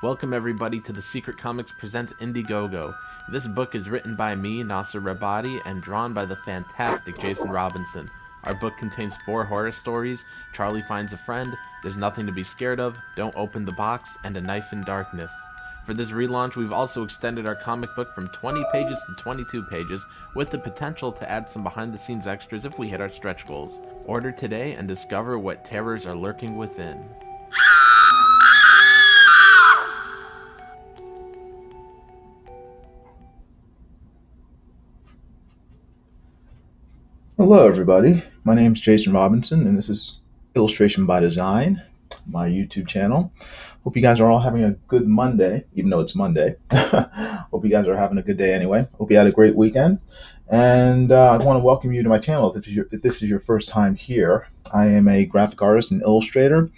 Welcome everybody to the Secret Comics Presents Indiegogo. This book is written by me, Nasser Rabadi, and drawn by the fantastic Jason Robinson. Our book contains 4 horror stories, Charlie Finds a Friend, There's Nothing to Be Scared of, Don't Open the Box, and A Knife in Darkness. For this relaunch, we've also extended our comic book from 20 pages to 22 pages, with the potential to add some behind-the-scenes extras if we hit our stretch goals. Order today and discover what terrors are lurking within. Hello everybody, my name is Jason Robinson and this is Illustration by Design, my YouTube channel. Hope you guys are all having a good Monday, even though it's Monday. Hope you guys are having a good day anyway. Hope you had a great weekend. And I want to welcome you to my channel. If this is your first time here, I am a graphic artist and illustrator,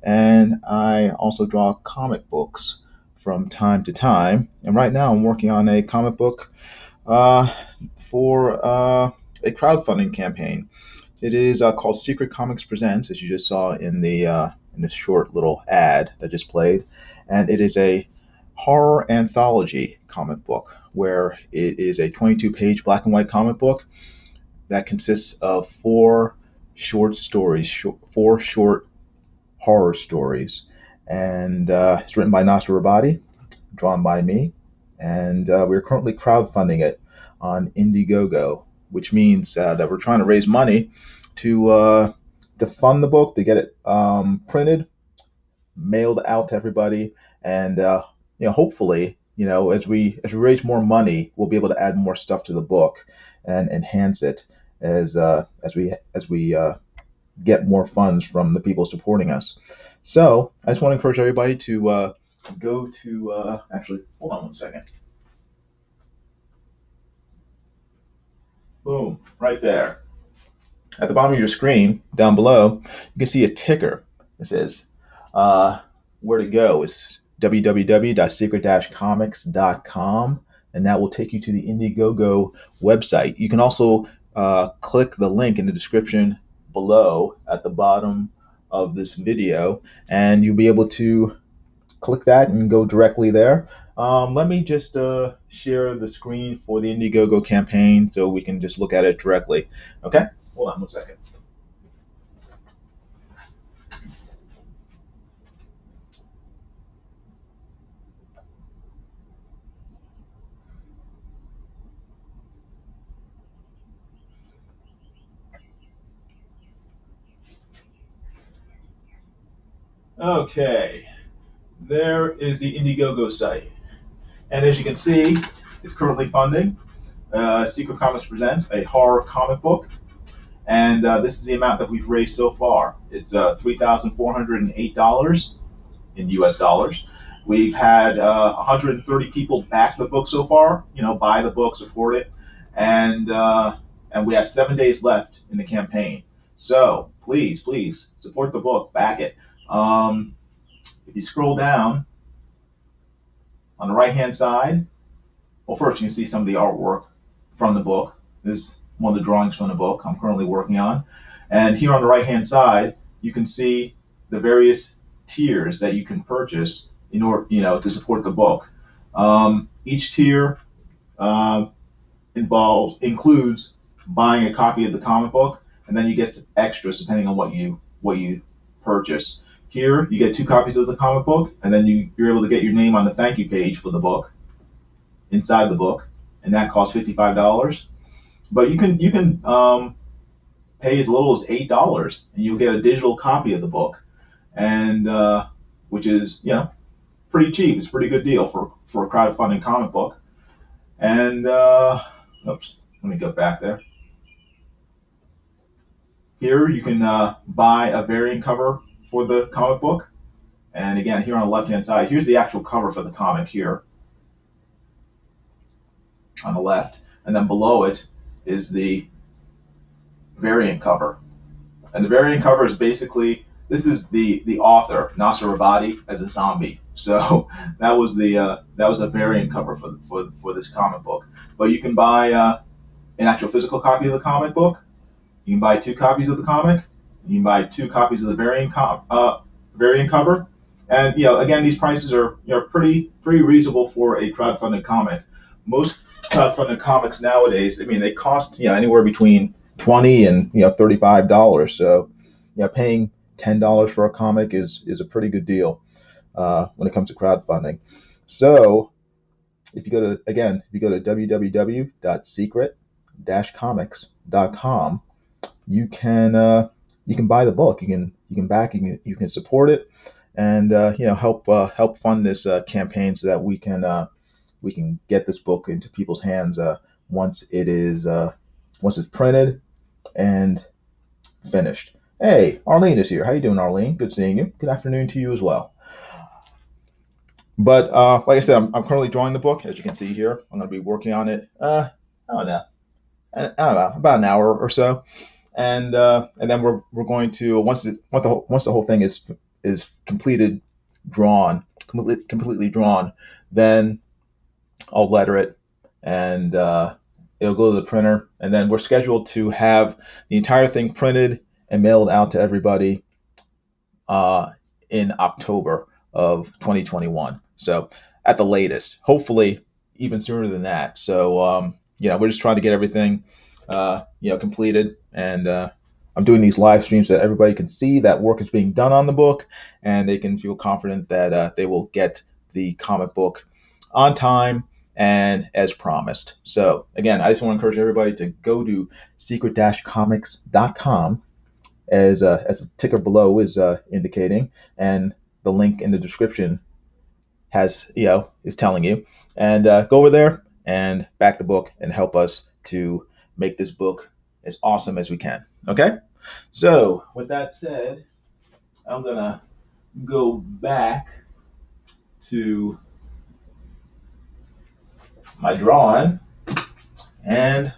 and I also draw comic books from time to time. And right now I'm working on a comic book for a crowdfunding campaign. It is called Secret Comics Presents, as you just saw in the short little ad that just played, and it is a horror anthology comic book where it is a 22-page black and white comic book that consists of 4 short stories, 4 short horror stories, and it's written by Nasser Rabadi, drawn by me, and we're currently crowdfunding it on Indiegogo, which means that we're trying to raise money to fund the book, to get it printed, mailed out to everybody, and hopefully, as we raise more money, we'll be able to add more stuff to the book and enhance it as we get more funds from the people supporting us. So I just want to encourage everybody to go to actually, hold on one second. Boom, right there. At the bottom of your screen, down below, you can see a ticker. It says where to go. It's www.secret-comics.com, and that will take you to the Indiegogo website. You can also click the link in the description below at the bottom of this video, and you'll be able to click that and go directly there. Let me just share the screen for the Indiegogo campaign so we can just look at it directly. Okay, hold on one second. Okay, there is the Indiegogo site. And as you can see, it's currently funding Secret Comics Presents, a horror comic book. And this is the amount that we've raised so far. It's $3,408 in US dollars. We've had 130 people back the book so far, buy the book, support it. And we have 7 days left in the campaign. So please support the book, back it. If you scroll down on the right-hand side, well, first you can see some of the artwork from the book. This is one of the drawings from the book I'm currently working on. And here on the right-hand side, you can see the various tiers that you can purchase in order, to support the book. Each tier includes buying a copy of the comic book, and then you get extras depending on what you purchase. Here, you get 2 copies of the comic book, and then you're able to get your name on the thank you page for the book, inside the book, and that costs $55. But you can pay as little as $8, and you'll get a digital copy of the book, and which is pretty cheap. It's a pretty good deal for a crowdfunding comic book. And oops, let me go back there. Here you can buy a variant cover for the comic book, and again, here on the left-hand side, here's the actual cover for the comic here on the left, and then below it is the variant cover. And the variant cover is basically, this is the author, Nasser Rabadi, as a zombie. So that was a variant cover for this comic book. But you can buy an actual physical copy of the comic book. You can buy 2 copies of the comic. You can buy 2 copies of the variant cover, And again, these prices are pretty reasonable for a crowdfunded comic. Most crowdfunded comics nowadays, I mean, they cost anywhere between $20 and $35. So paying $10 for a comic is a pretty good deal when it comes to crowdfunding. So if you go to www.secret-comics.com, you can buy the book. You can back. You can support it, and help fund this campaign so that we can get this book into people's hands once it's printed and finished. Hey, Arlene is here. How you doing, Arlene? Good seeing you. Good afternoon to you as well. But like I said, I'm currently drawing the book, as you can see here. I'm going to be working on it. I don't know, about an hour or so, and then we're going to once the whole thing is completed, completely drawn, then I'll letter it, and it'll go to the printer, and then we're scheduled to have the entire thing printed and mailed out to everybody in October of 2021. So at the latest, hopefully even sooner than that. So we're just trying to get everything completed, and I'm doing these live streams so that everybody can see that work is being done on the book, and they can feel confident that they will get the comic book on time and as promised. So again, I just want to encourage everybody to go to secret-comics.com, as the ticker below is indicating, and the link in the description is telling you, and go over there and back the book and help us to make this book as awesome as we can. Okay? So with that said, I'm gonna go back to my drawing, and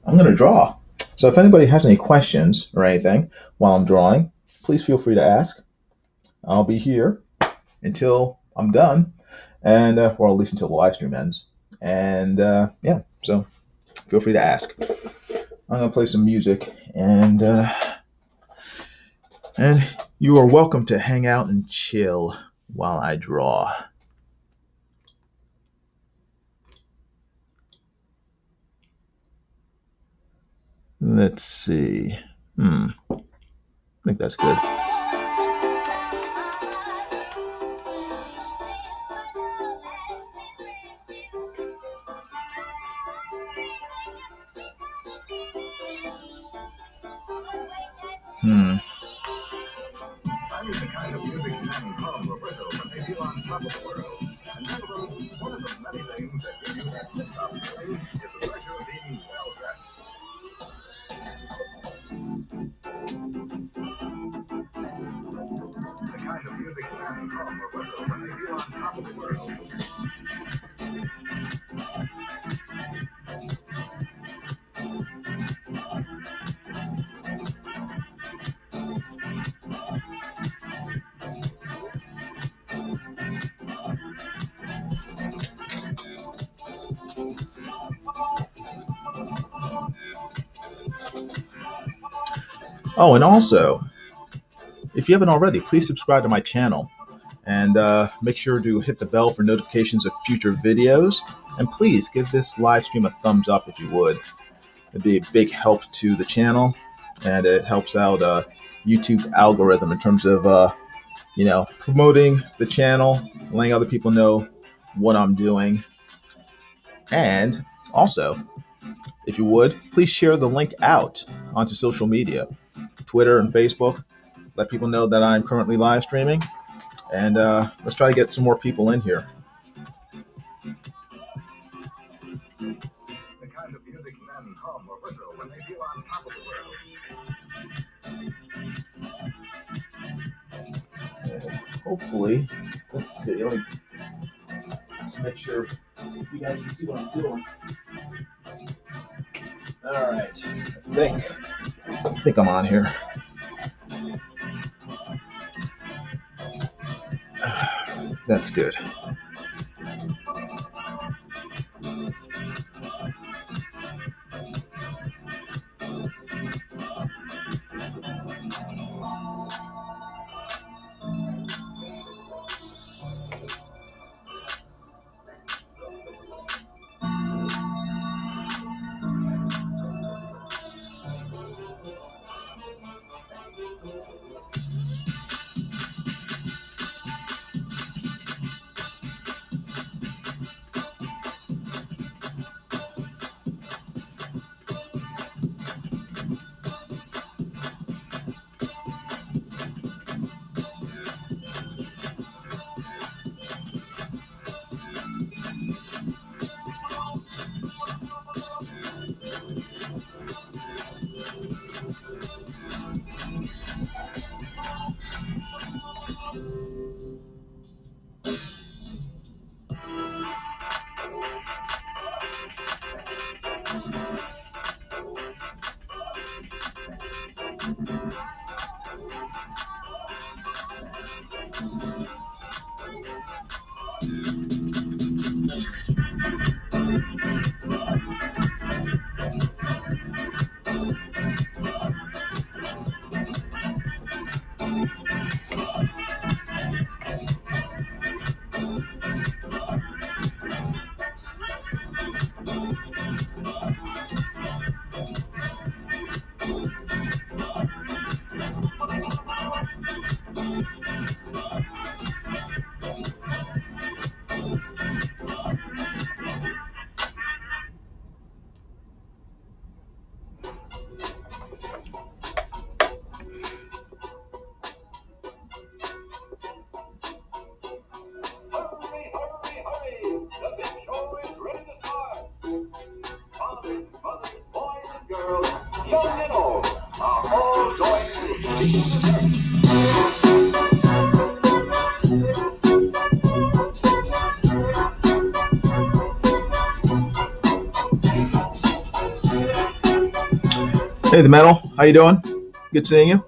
I'm gonna draw. So if anybody has any questions or anything while I'm drawing, please feel free to ask. I'll be here until I'm done, and or at least until the live stream ends. And so feel free to ask. I'm gonna play some music, and you are welcome to hang out and chill while I draw. Let's see. I think that's good. I'm the kind of music man called Roberto, but they feel on top of the world. And one of the many things that give you that tip-top feeling is the pleasure of being well-dressed. The kind of music man called Roberto, but they feel on top of the world. Oh, and also, if you haven't already, please subscribe to my channel, and make sure to hit the bell for notifications of future videos. And please give this live stream a thumbs up if you would. It'd be a big help to the channel, and it helps out YouTube's algorithm in terms of promoting the channel, letting other people know what I'm doing. And also, if you would, please share the link out onto social media, Twitter and Facebook. Let people know that I'm currently live streaming, and let's try to get some more people in here. The kind of music men call Roberto when they feel on top of the world. And hopefully, let's see. Let me just make sure you guys can see what I'm doing. All right, I think I'm on here. That's good. Hey, the metal. How you doing? Good seeing you.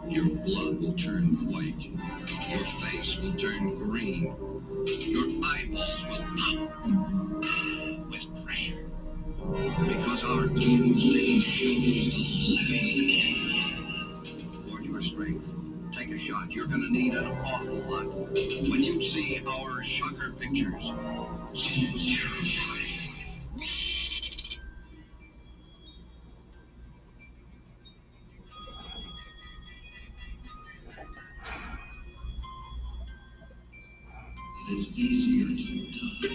Your blood will turn white. Your face will turn green. Your eyeballs will pop with pressure. Because our Tuesday shows the living toward your strength. Take a shot. You're going to need an awful lot. When you see our shocker pictures, so terrifying. It is easier to die.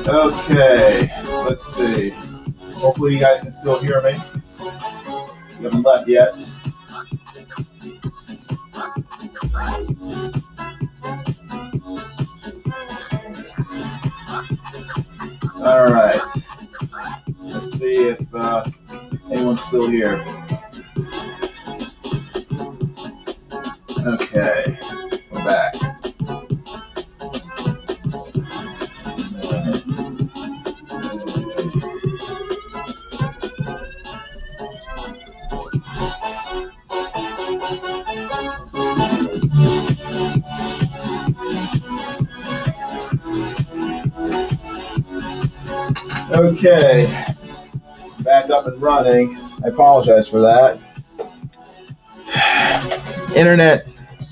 Okay, let's see. Hopefully you guys can still hear me. You haven't left yet. All right. Let's see if anyone's still here. Okay, we're back. Okay, back up and running. I apologize for that. Internet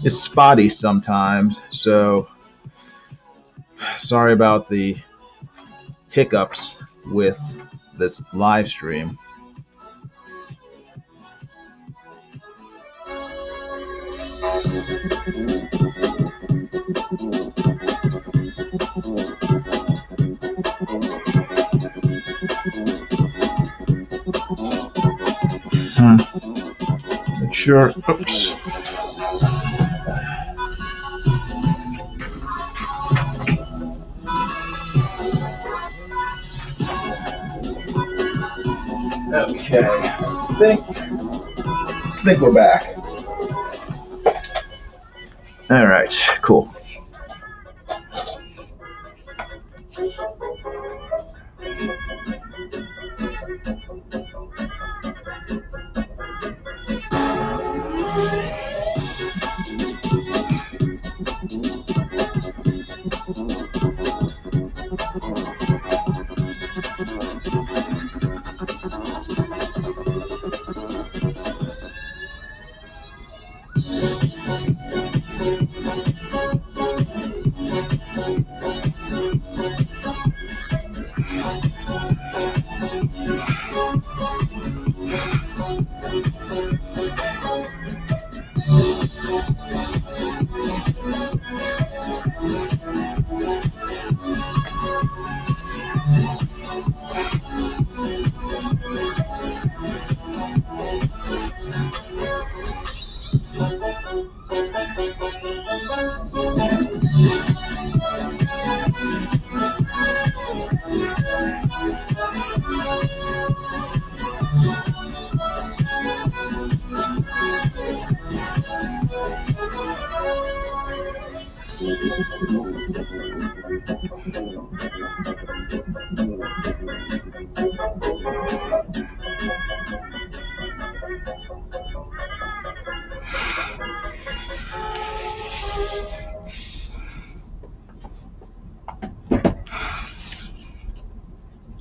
is spotty sometimes, so sorry about the hiccups with this live stream. Make sure. Oops. Okay, I think we're back. All right, cool.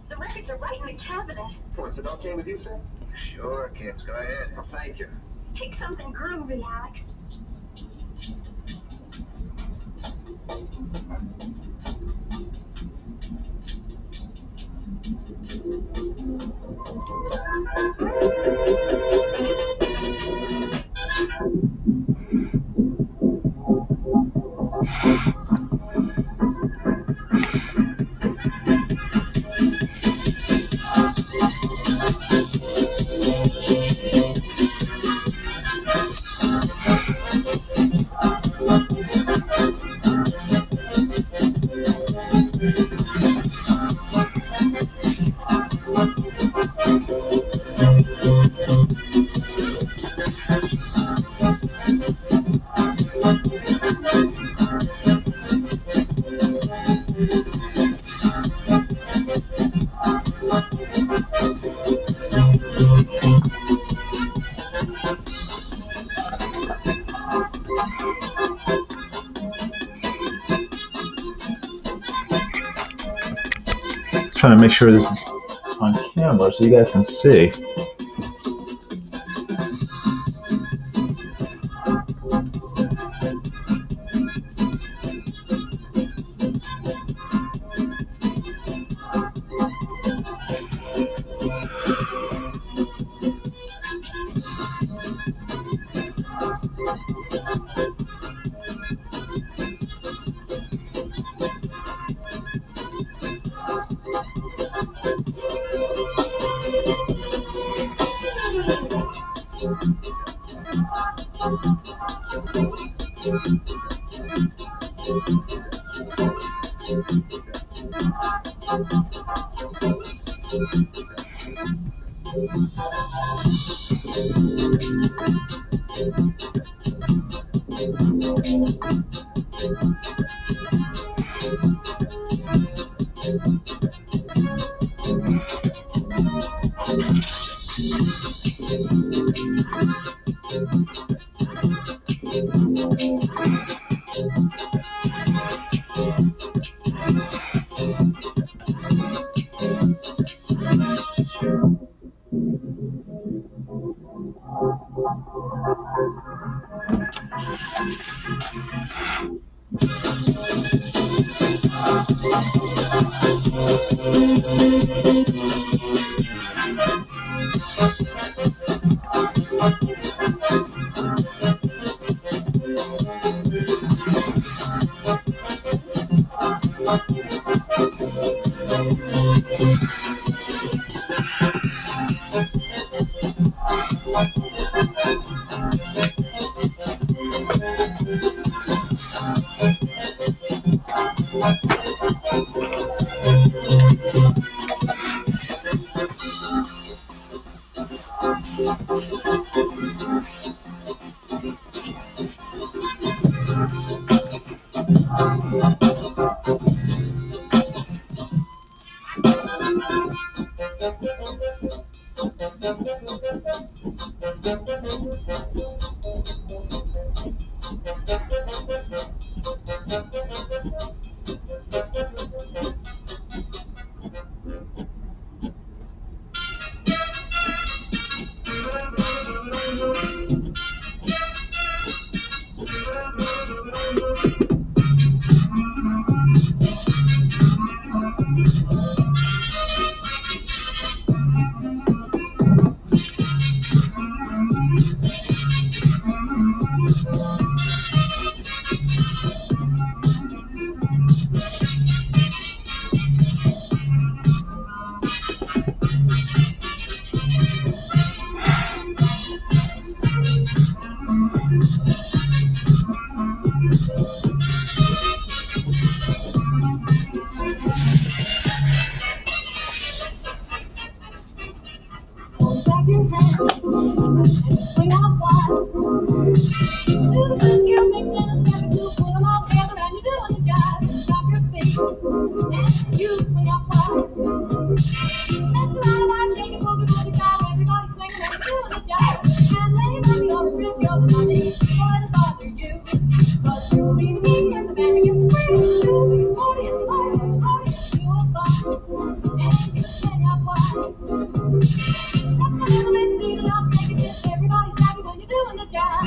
The records are right in the cabinet. Is it okay with you, sir? Sure, kids. Go ahead. Thank you. Pick something groovy, Alex. Trying to make sure this is on camera so you guys can see. Grab your hand and swing out wide. Do the good girl mix and a step or two, put them all together and you're doing the jive. Drop your feet and you swing out wide. Mess around while shaking boogie boogie style, everybody swinging and you're doing the jive. And lay on the other wrist, you're the money, don't let it bother you. 'Cause you'll be me and the band against the free. You'll be 40 and the party, you'll fun and you swing out wide. Everybody's happy when you're doing the job.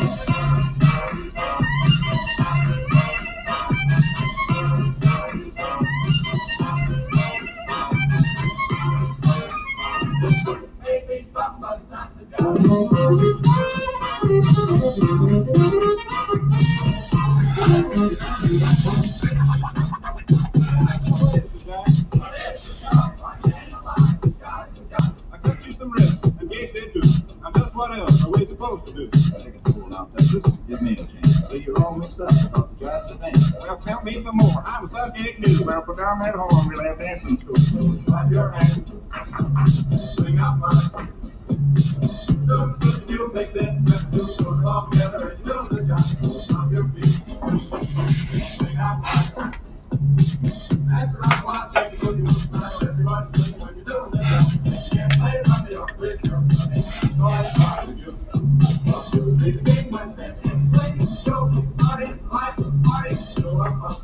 Maybe somebody's not the job. I cut you some ribs and gave it to you. Now just what else are we supposed to do? Take a fool out, Texas. Give me a chance. See, you're all mixed up. I thought the judge was dance. Well, tell me some more. I'm a subject new. Well, put down that horn. We'll have dancing school. Clap your hands. Swing out mine. You'll take that step to put it all together and you'll do the job. Drop your feet. Swing out mine. That's right, why take it with you. Everybody swing when you're doing the job. You can't play it on the off with your money. No, that's hard to do. You take the big one and play. Show me party, life, party. Show up.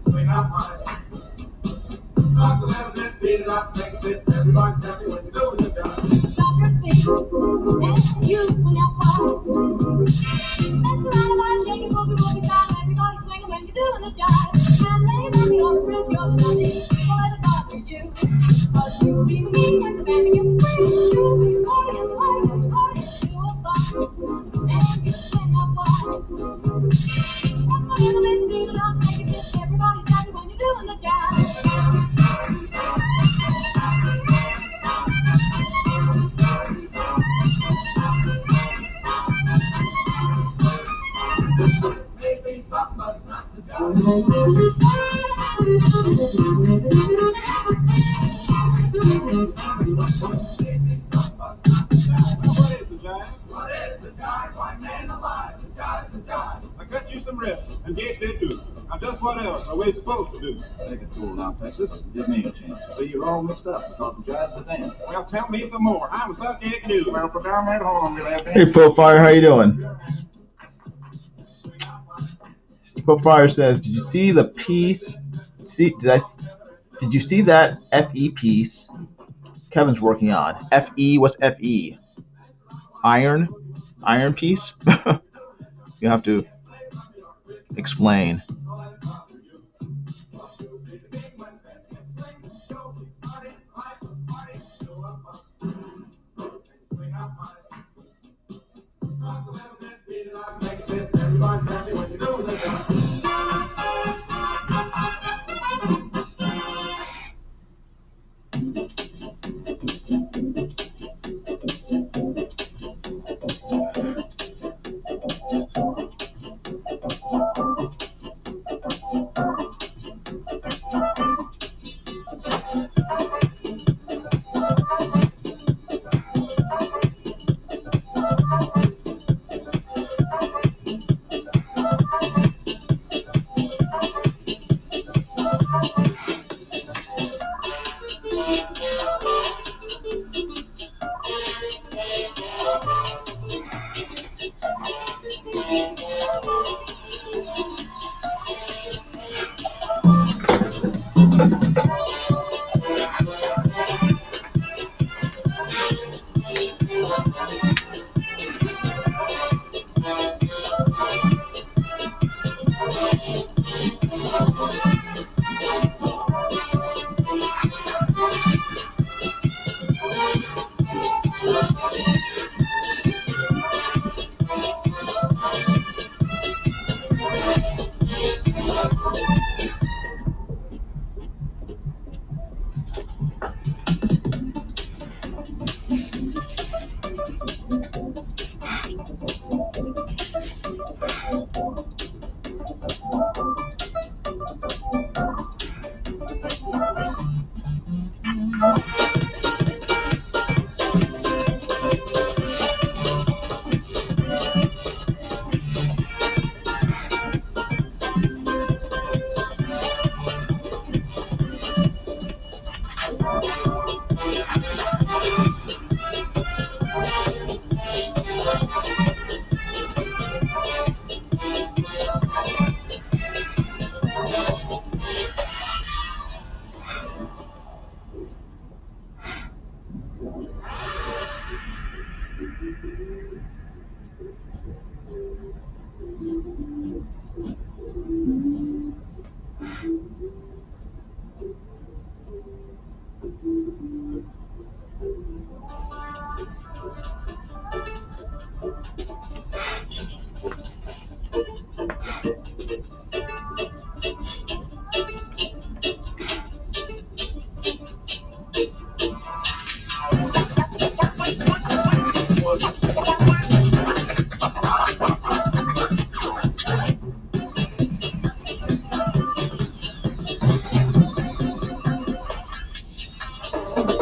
Swing out mine. Knock the left and beat it up, make it fit. Everybody's happy when you're doing the job. Drop your feet and you swing out wide. Mess around while shaking boogie boogie style, everybody swinging when you're doing the jive. And lay on the other wrist, you're the money, don't let it bother you. 'Cause you'll be me and the band against the free. You'll be 40 and the party, you'll fun and you swing out wide. That's a little bit needed, I'll take it fit. Everybody's happy when you're doing the jive. Maybe somebody's not the job. What is the jive? What is the jive? White man alive. The jive, the jive. I cut you some ribs and gave it to you. Now just what else are we supposed to do? Take a fool out, Texas. Give me a chance. See, you're all mixed up. I thought the jive was dance. Well, tell me some more. I'm a subject new. Well, put down that horn. We'll have Hey, Profire, how you doing? Profire says, "Did you see the piece? Did you see that FE piece Kevin's working on? FE, what's FE? Iron piece? You have to explain." Everybody's happy when you're doing the job.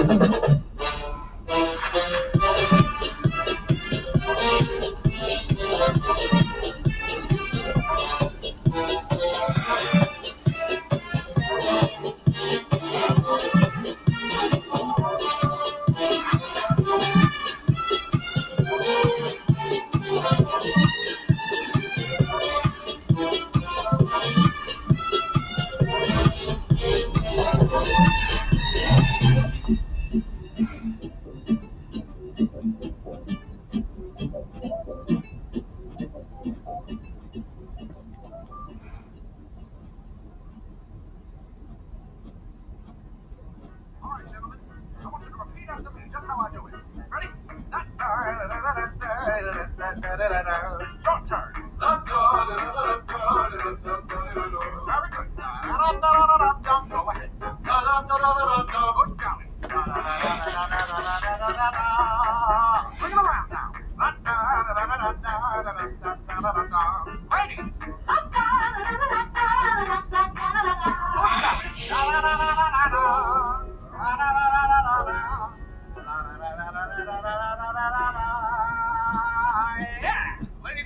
Ladies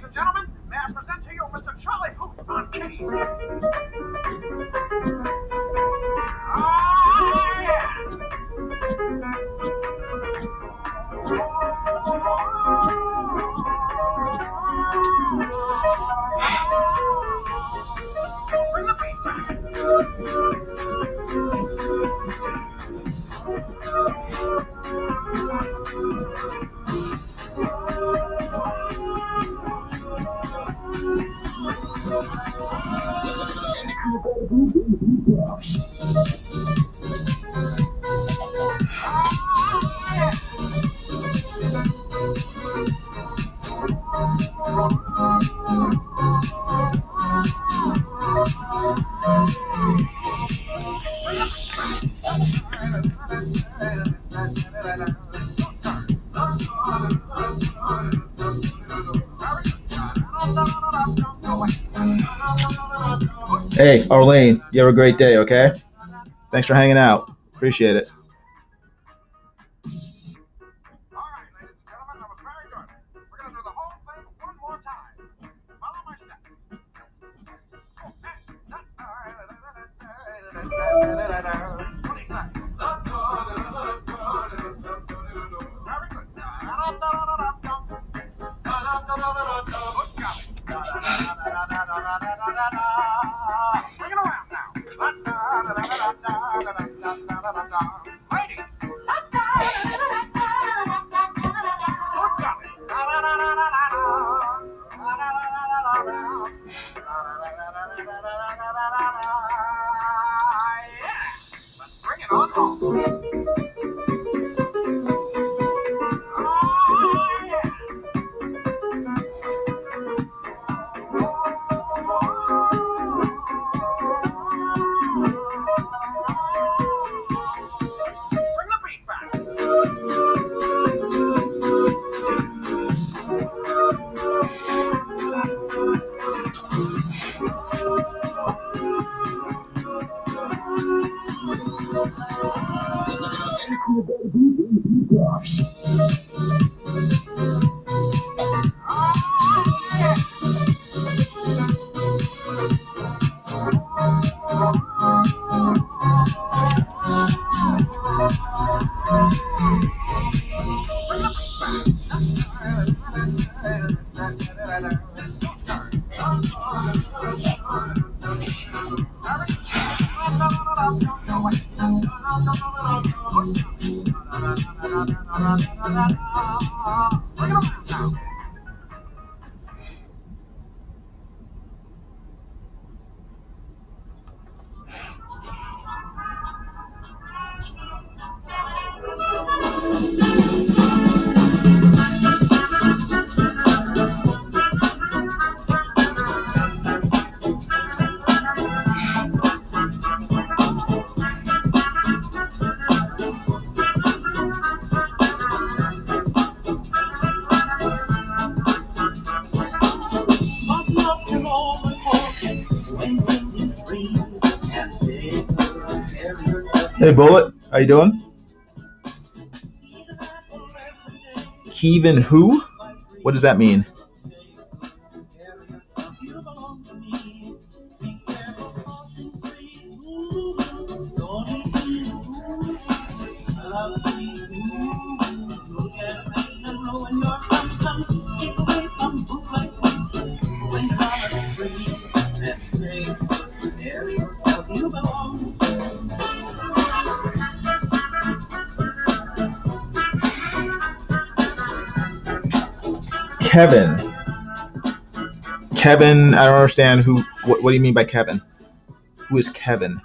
and gentlemen, may I present to you Mr. Charlie Hoot on keys. Hey, Arlene, you have a great day, okay? Thanks for hanging out. Appreciate it. Hey, Bullet, how you doing? Heathen who? What does that mean? Kevin. Kevin, I don't understand who. What do you mean by Kevin? Who is Kevin?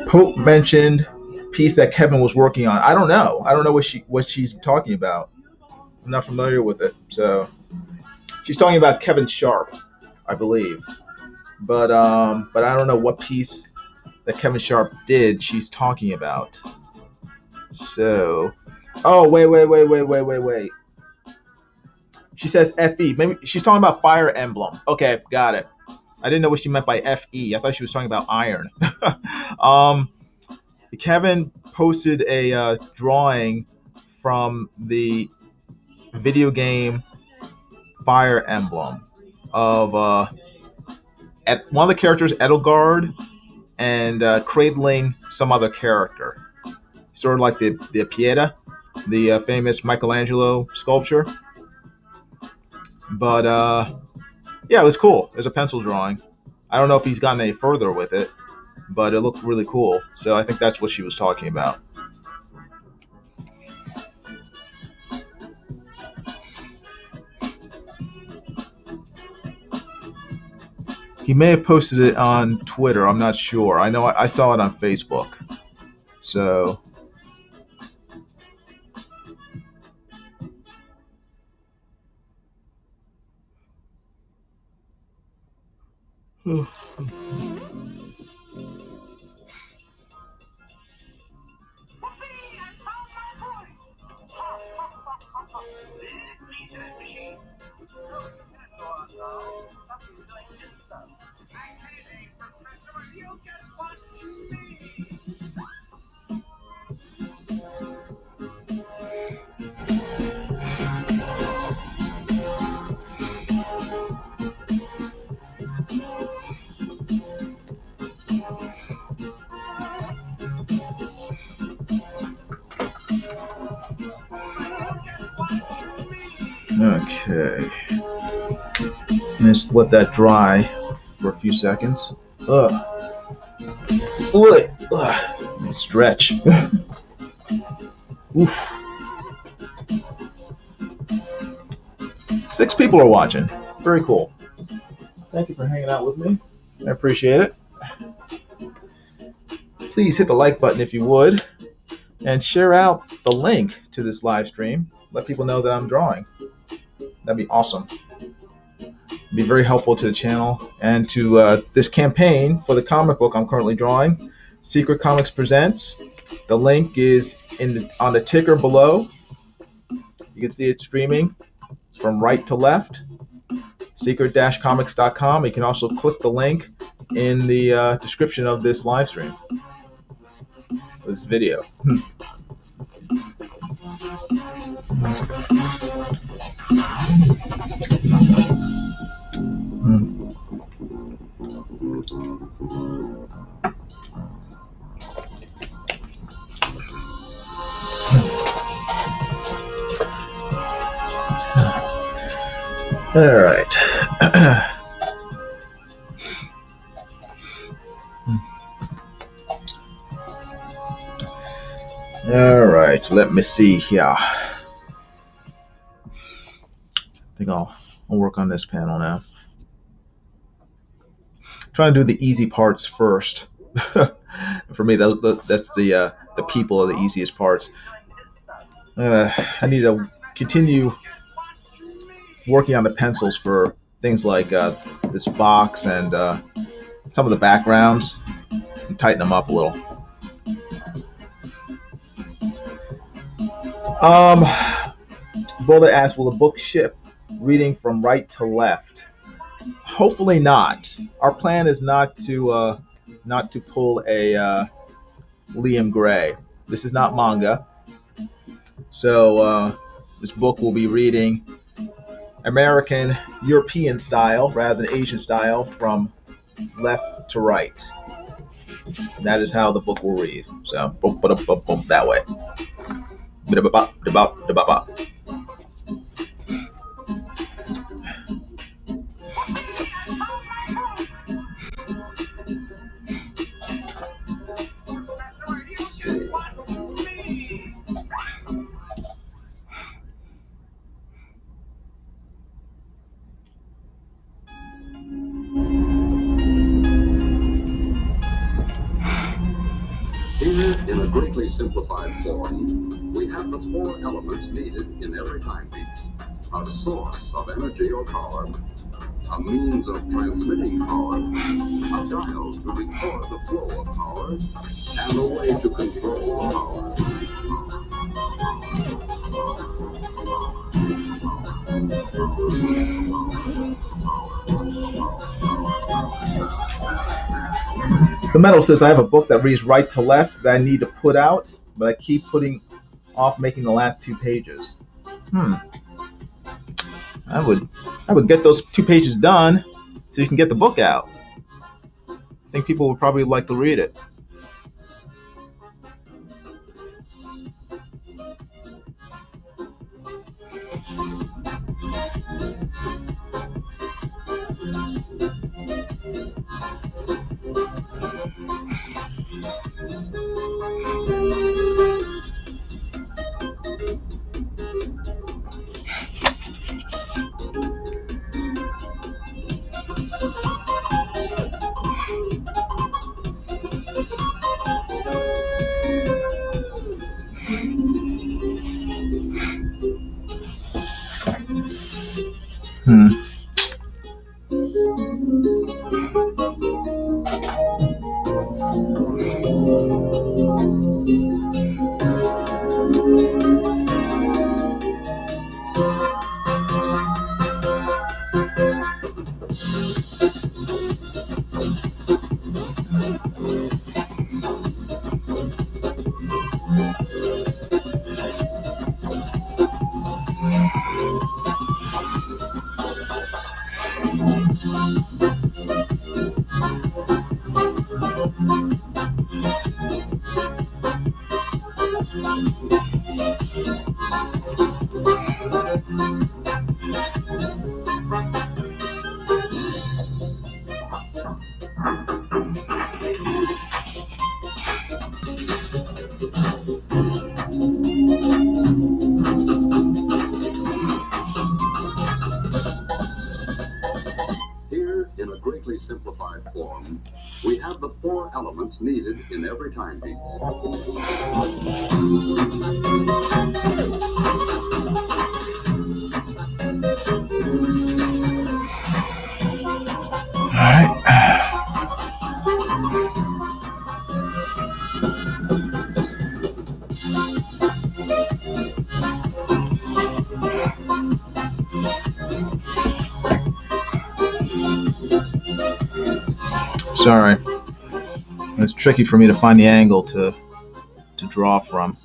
Pope mentioned piece that Kevin was working on. I don't know. I don't know what she's talking about. I'm not familiar with it. So she's talking about Kevin Sharp, I believe. But I don't know what piece that Kevin Sharp did she's talking about. So, oh, wait. She says FE. Maybe she's talking about Fire Emblem. Okay, got it. I didn't know what she meant by FE. I thought she was talking about iron. Kevin posted a drawing from the video game Fire Emblem of one of the characters, Edelgard, and cradling some other character. Sort of like the Pieta, the famous Michelangelo sculpture. But yeah, it was cool. It was a pencil drawing. I don't know if he's gotten any further with it, but it looked really cool. So I think that's what she was talking about. He may have posted it on Twitter. I'm not sure. I know I saw it on Facebook. So okay. Just let that dry for a few seconds. Stretch. Oof. 6 people are watching. Very cool. Thank you for hanging out with me. I appreciate it. Please hit the like button if you would, and share out the link to this live stream. Let people know that I'm drawing. That'd be awesome. It'd be very helpful to the channel and to this campaign for the comic book I'm currently drawing. Secret Comics Presents. The link is on the ticker below. You can see it streaming from right to left. secret-comics.com. You can also click the link in the description of this live stream, this video. All right. All right, let me see here. I think I'll work on this panel now. Trying to do the easy parts first. For me, that's the the people are the easiest parts. I need to continue working on the pencils for things like this box and some of the backgrounds, and tighten them up a little. Brother asked, will the book ship reading from right to left? Hopefully not. Our plan is not to pull a Liam Gray. This is not manga. So this book will be reading American European style rather than Asian style from left to right. That is how the book will read. So boom, boom, boom, boom, that way. Here, in a greatly simplified form, we have the four elements needed in every timepiece: a source of energy or power, a means of transmitting power, a dial to record the flow of power, and a way to control the power. The metal says I have a book that reads right to left that I need to put out, but I keep putting off making the last 2 pages. I would get those 2 pages done so you can get the book out. I think people would probably like to read it. Simplified form, we have the four elements needed in every timepiece. Sorry. It's tricky for me to find the angle to draw from.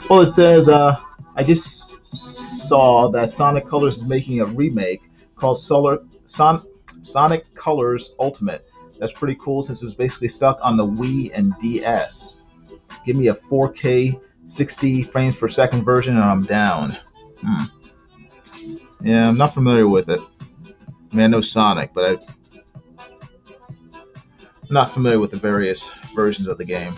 Well, it says, I just saw that Sonic Colors is making a remake called Sonic Colors Ultimate. That's pretty cool since it was basically stuck on the Wii and DS. Give me a 4K 60 frames per second version and I'm down. Yeah, I'm not familiar with it. I mean, I know Sonic, but I'm not familiar with the various versions of the game.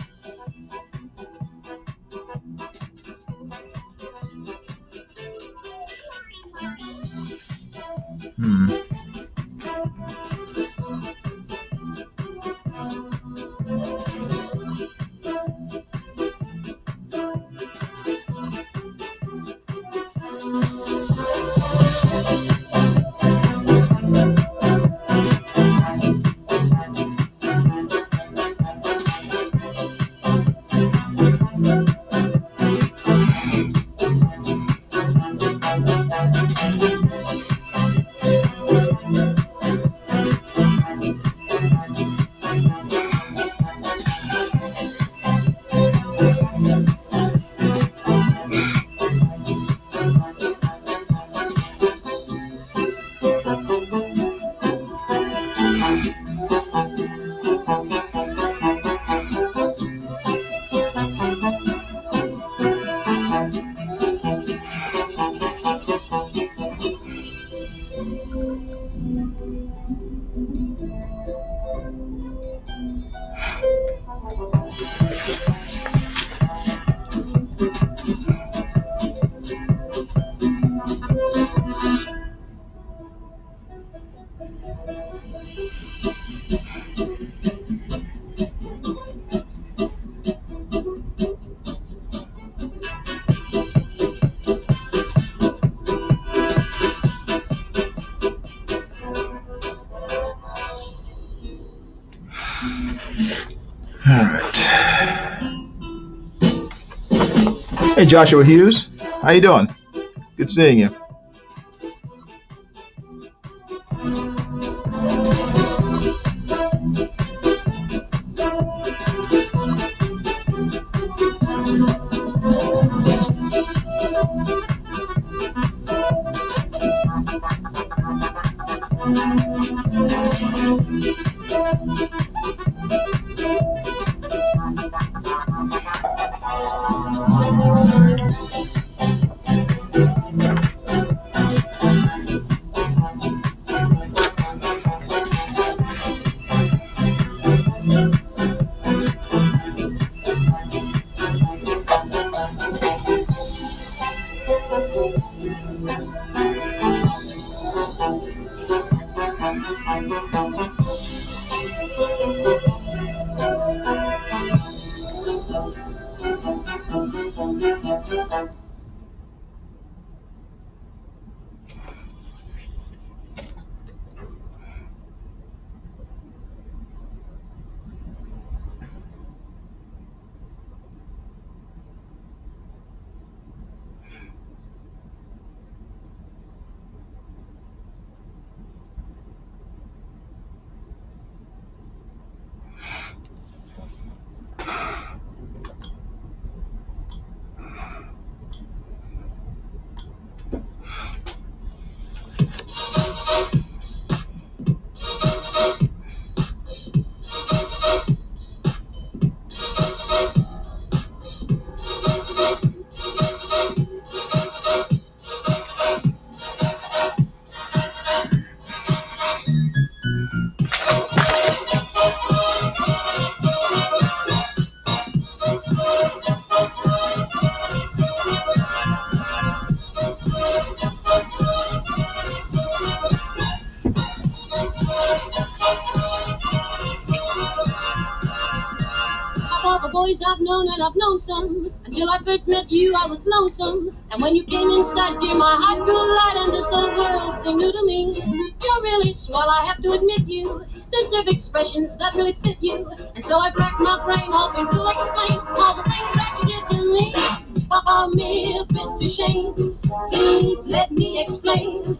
All right. Hey, Joshua Hughes. How you doing? Good seeing you. Boys I've known and I've known some. Until I first met you, I was lonesome. And when you came inside, dear, my heart grew light and this whole world seemed new to me. You're really swell, I have to admit you deserve expressions that really fit you. And so I racked my brain hoping to explain all the things that you did to me. Me, Mr. Shane, please let me explain.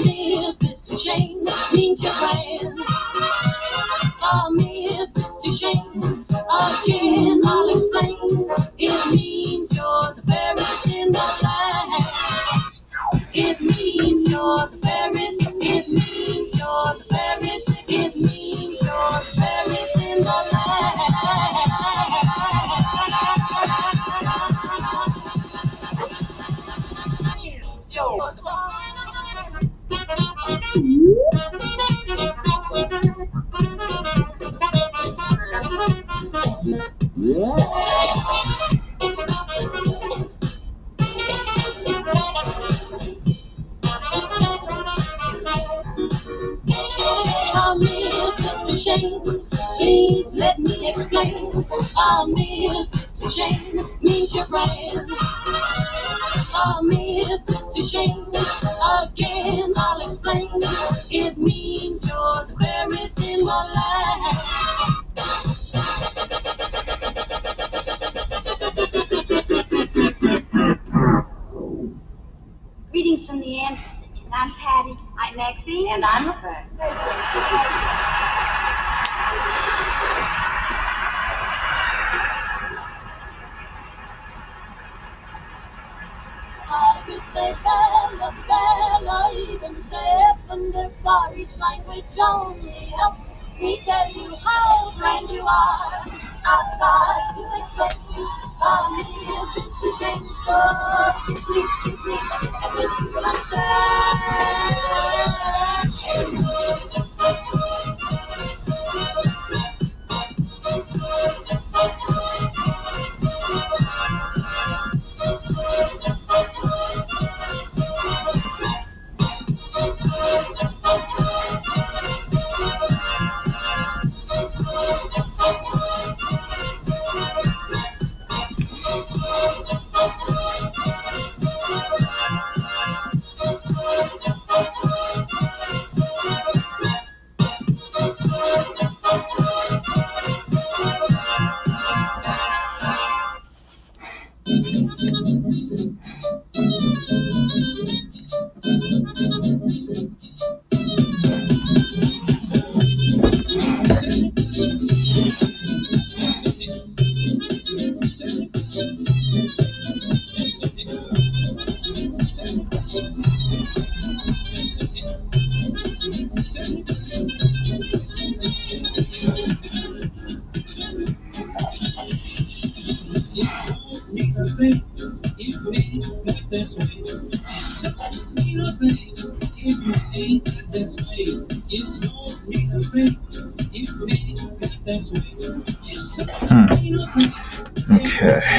Me, Mr. Shane, means your plan. Me, means you're the fairest. It means you're the fairest. It means you're the fairest in the land. Come here, Mr. Shane, please let me explain. Come here, Mr. Shane, means your friend. Come here, Mr. Shane, again I'll explain. It means you're the fairest in the land. Greetings from the Andrews Sisters. I'm Patty. I'm Maxine. And I'm Laverne. I could say Bella, Bella, even say wonderful. Each language only helps me tell you how grand you are. I've tried to explain you. Come here, Mr. Shane, so please, and this is what I'm Okay.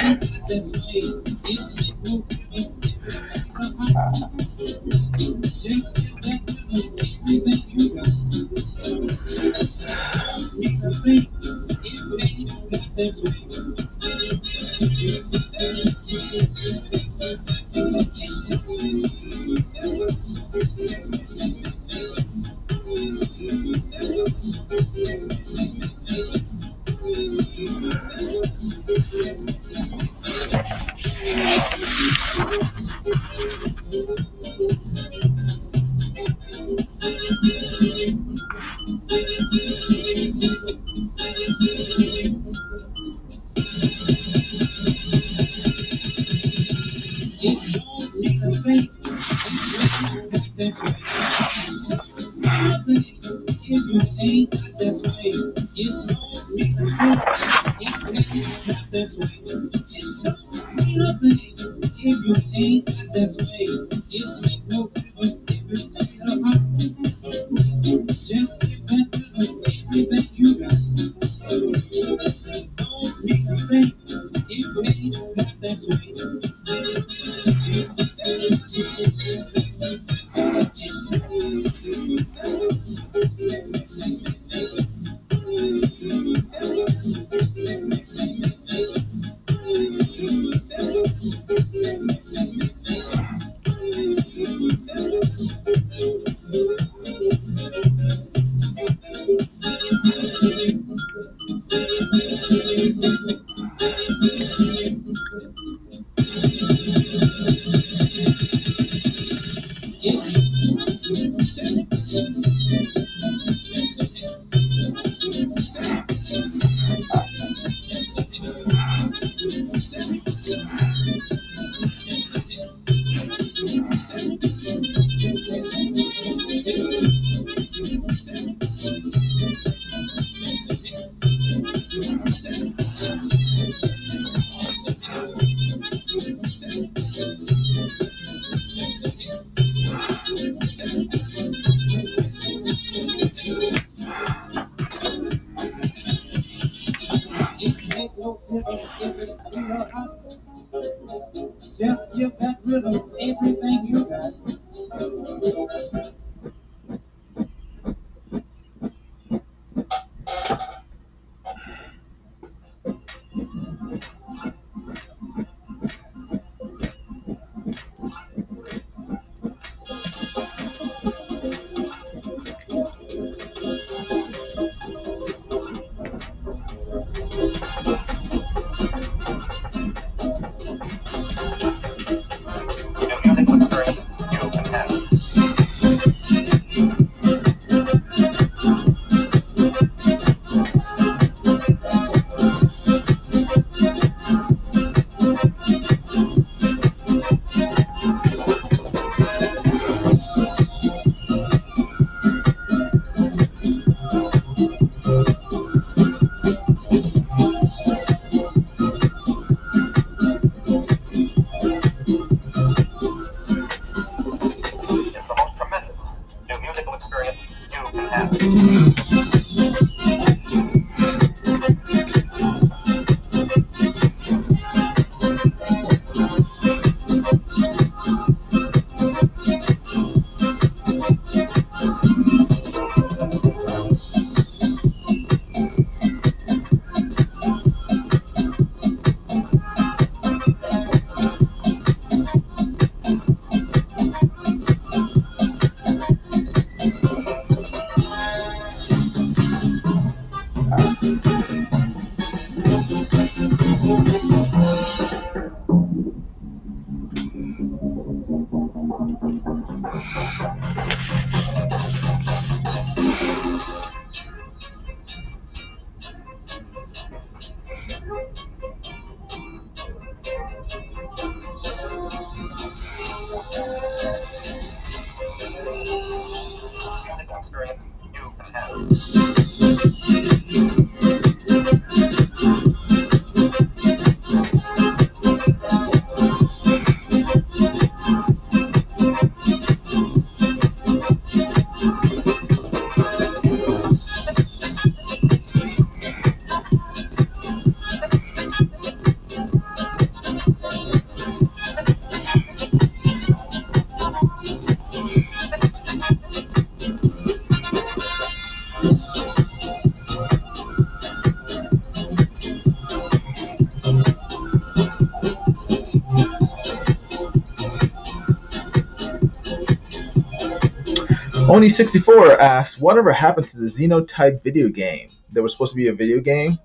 Oni64 asks, whatever happened to the Xenotype video game? There was supposed to be a video game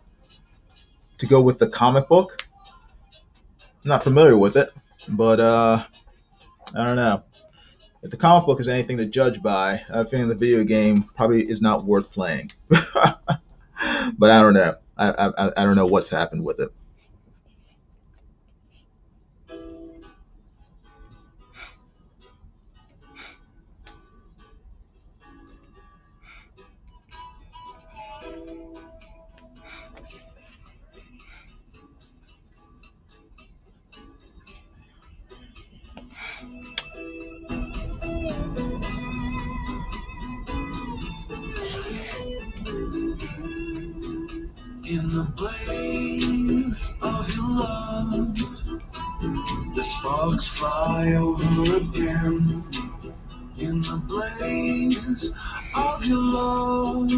to go with the comic book. I'm not familiar with it, but I don't know. If the comic book is anything to judge by, I have a feeling the video game probably is not worth playing. But I don't know. I don't know what's happened with it. In the blaze of your love, the sparks fly over again. In the blaze of your love,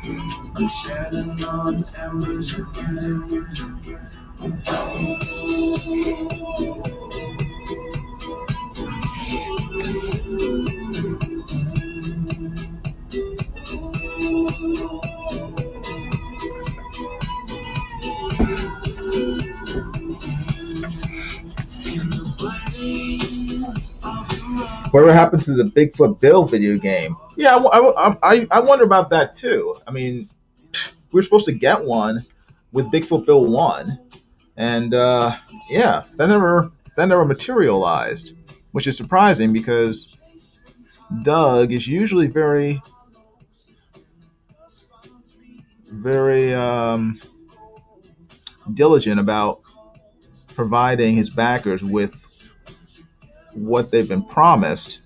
I'm standing on embers again. Whatever happened to the Bigfoot Bill video game? Yeah, I wonder about that too. I mean, we were supposed to get one with Bigfoot Bill 1, and yeah, that never materialized, which is surprising because Doug is usually very diligent about providing his backers with what they've been promised,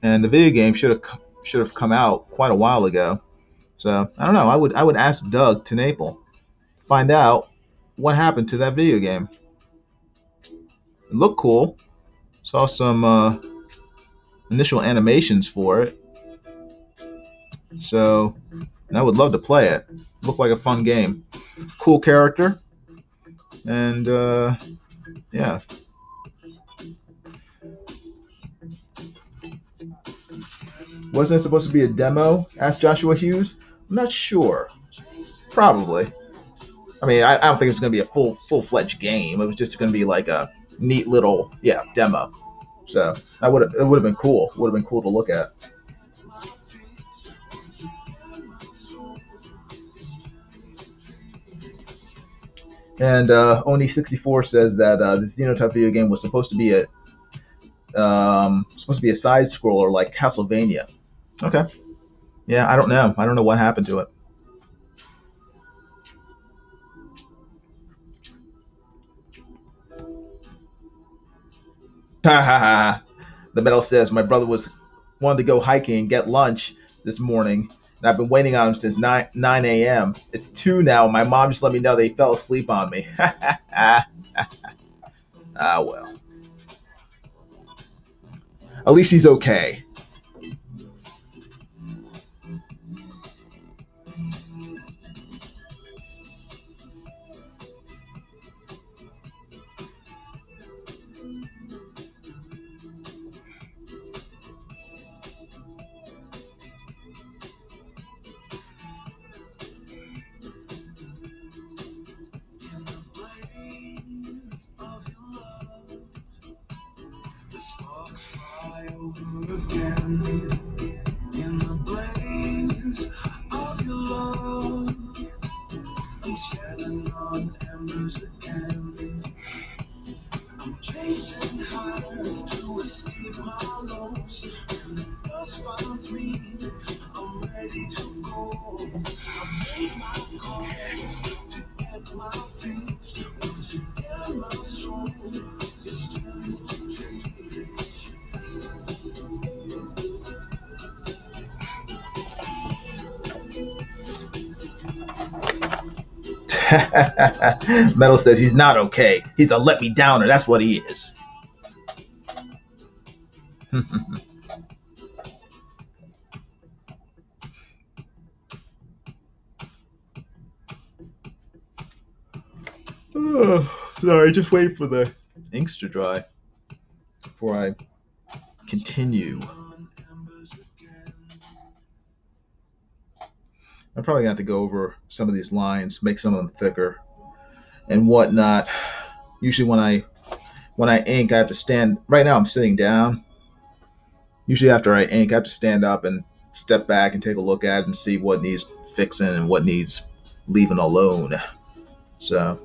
and the video game should have come out quite a while ago. So I don't know. I would ask Doug to Naples, find out what happened to that video game. It looked cool. Saw some initial animations for it. So, and I would love to play it. Looked like a fun game. Cool character. And yeah. Wasn't it supposed to be a demo? Asked Joshua Hughes. I'm not sure. Probably. I mean, I don't think it's going to be a full-fledged game. It was just going to be like a neat little demo. So it would have been cool. Would have been cool to look at. And Oni64 says that the Xenotype video game was supposed to be a side scroller like Castlevania. Okay. Yeah, I don't know. I don't know what happened to it. The Metal says my brother was wanted to go hiking and get lunch this morning, and I've been waiting on him since 9 a.m. It's 2 now. My mom just let me know they fell asleep on me. Ah, well. At least he's okay. In the blaze of your love, I'm standing on embers again. I'm chasing highs to escape my lows. When the dust finds me, I'm ready to go. I made my calls to get my things. Once again, my soul is turning to trees. Metal says he's not okay. He's a let me downer. That's what he is. Sorry, just wait for the inks to dry before I continue. I'm probably going to have to go over some of these lines, make some of them thicker and whatnot. Usually when I ink, I have to stand. Right now I'm sitting down. Usually after I ink, I have to stand up and step back and take a look at it and see what needs fixing and what needs leaving alone. So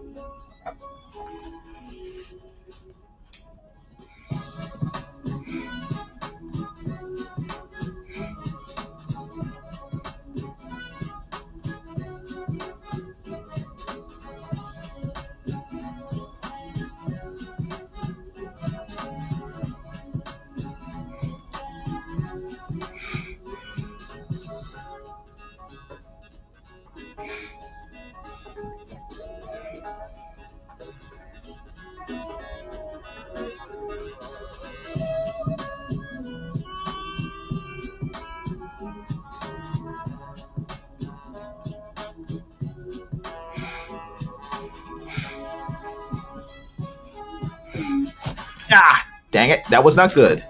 dang it, that was not good.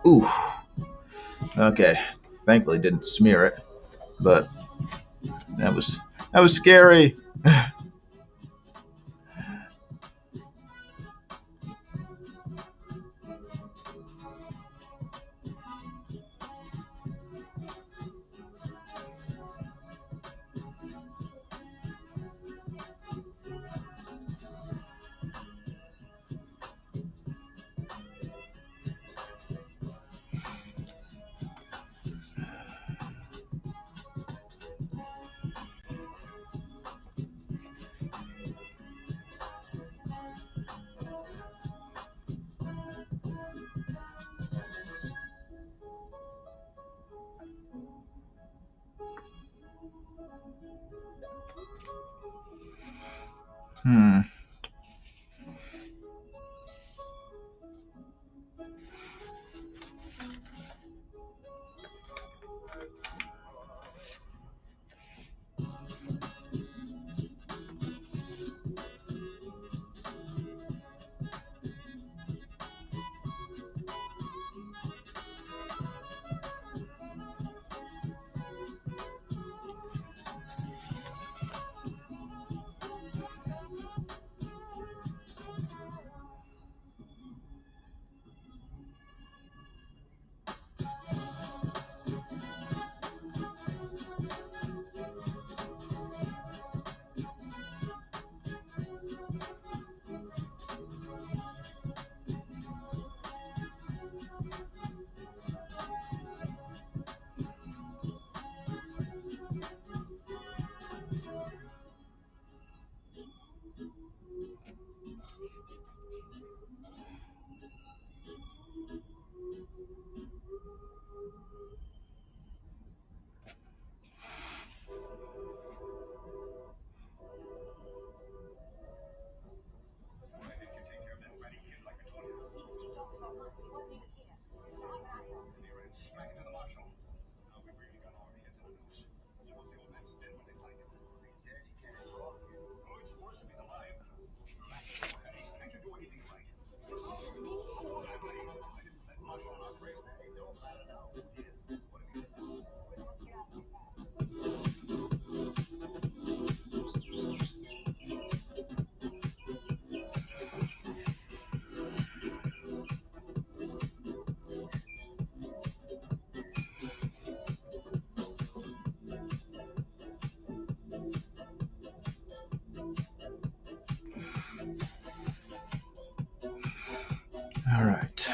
Ooh. Okay. Thankfully didn't smear it, but that was scary. Hmm. All right.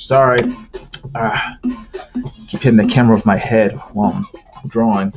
Sorry. Keep hitting the camera with my head while I'm drawing.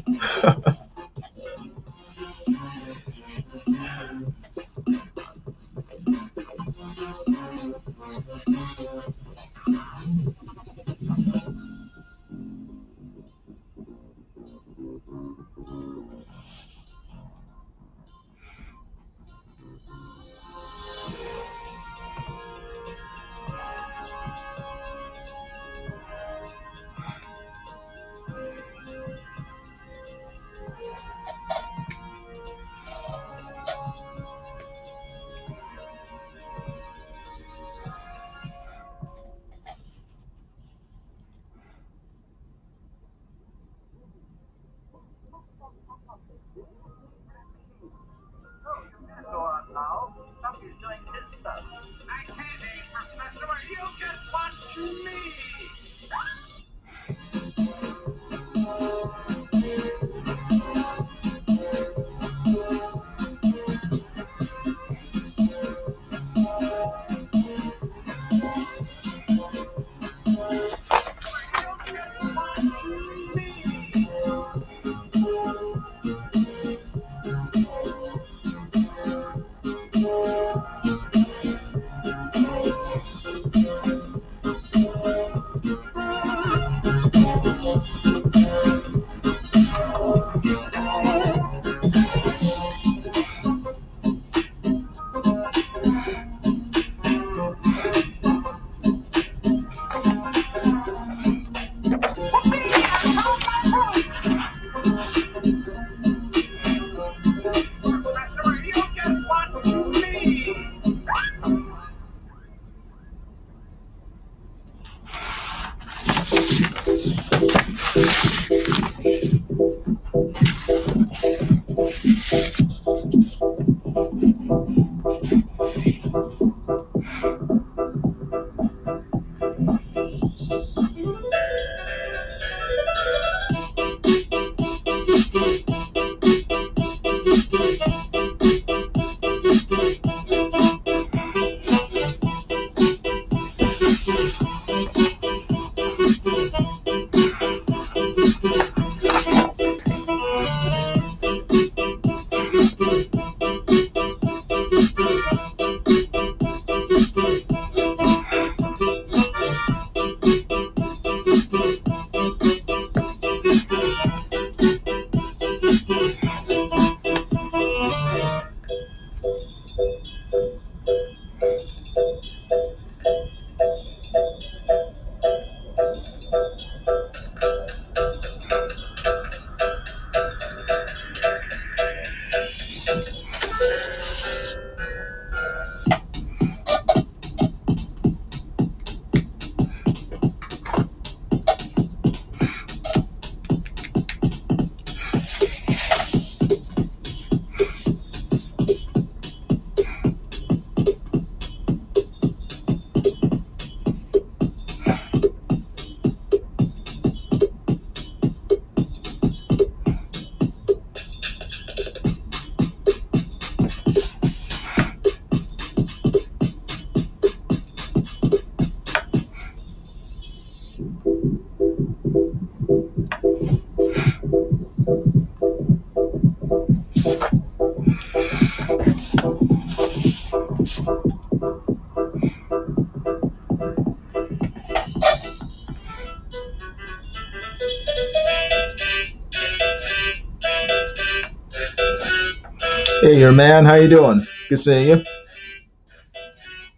Hey, your man, how you doing? Good seeing you.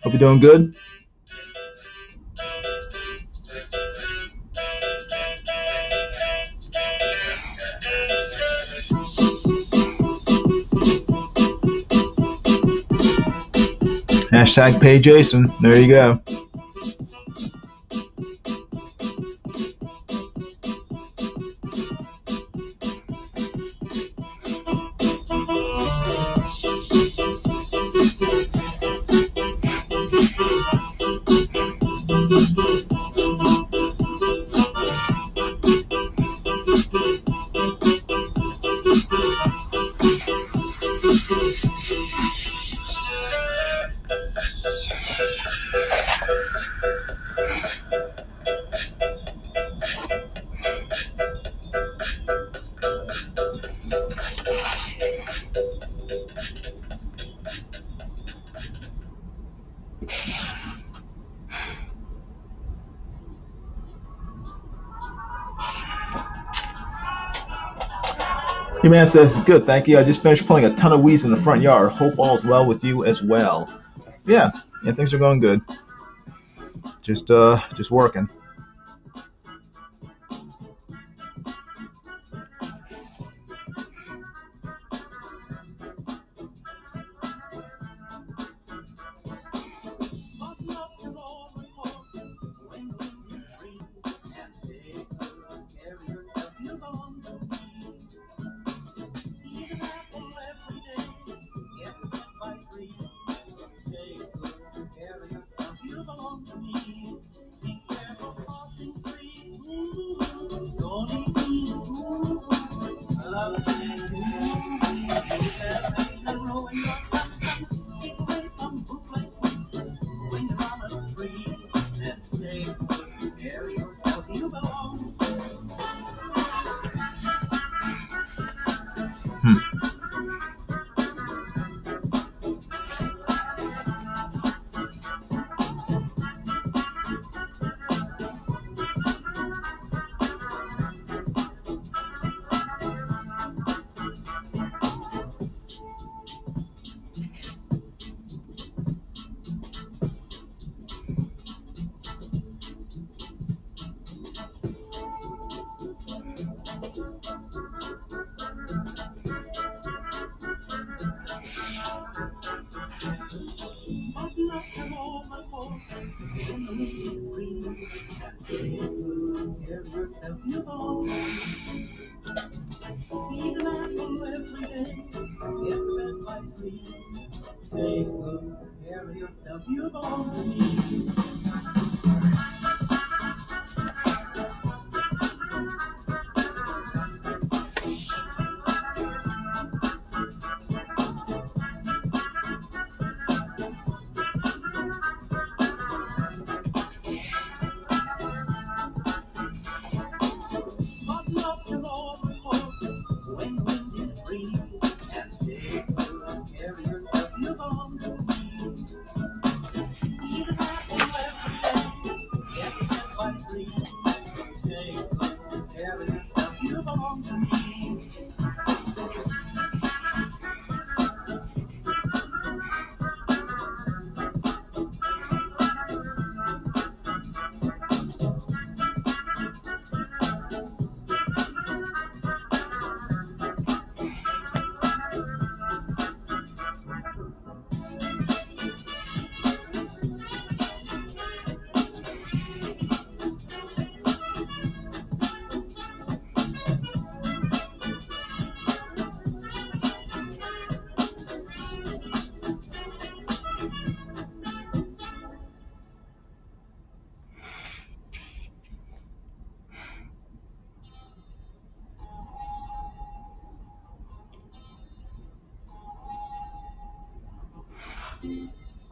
Hope you're doing good. Hashtag pay Jason. There you go. Your man says, good, thank you. I just finished pulling a ton of weeds in the front yard. Hope all's well with you as well. Yeah, things are going good. Just working.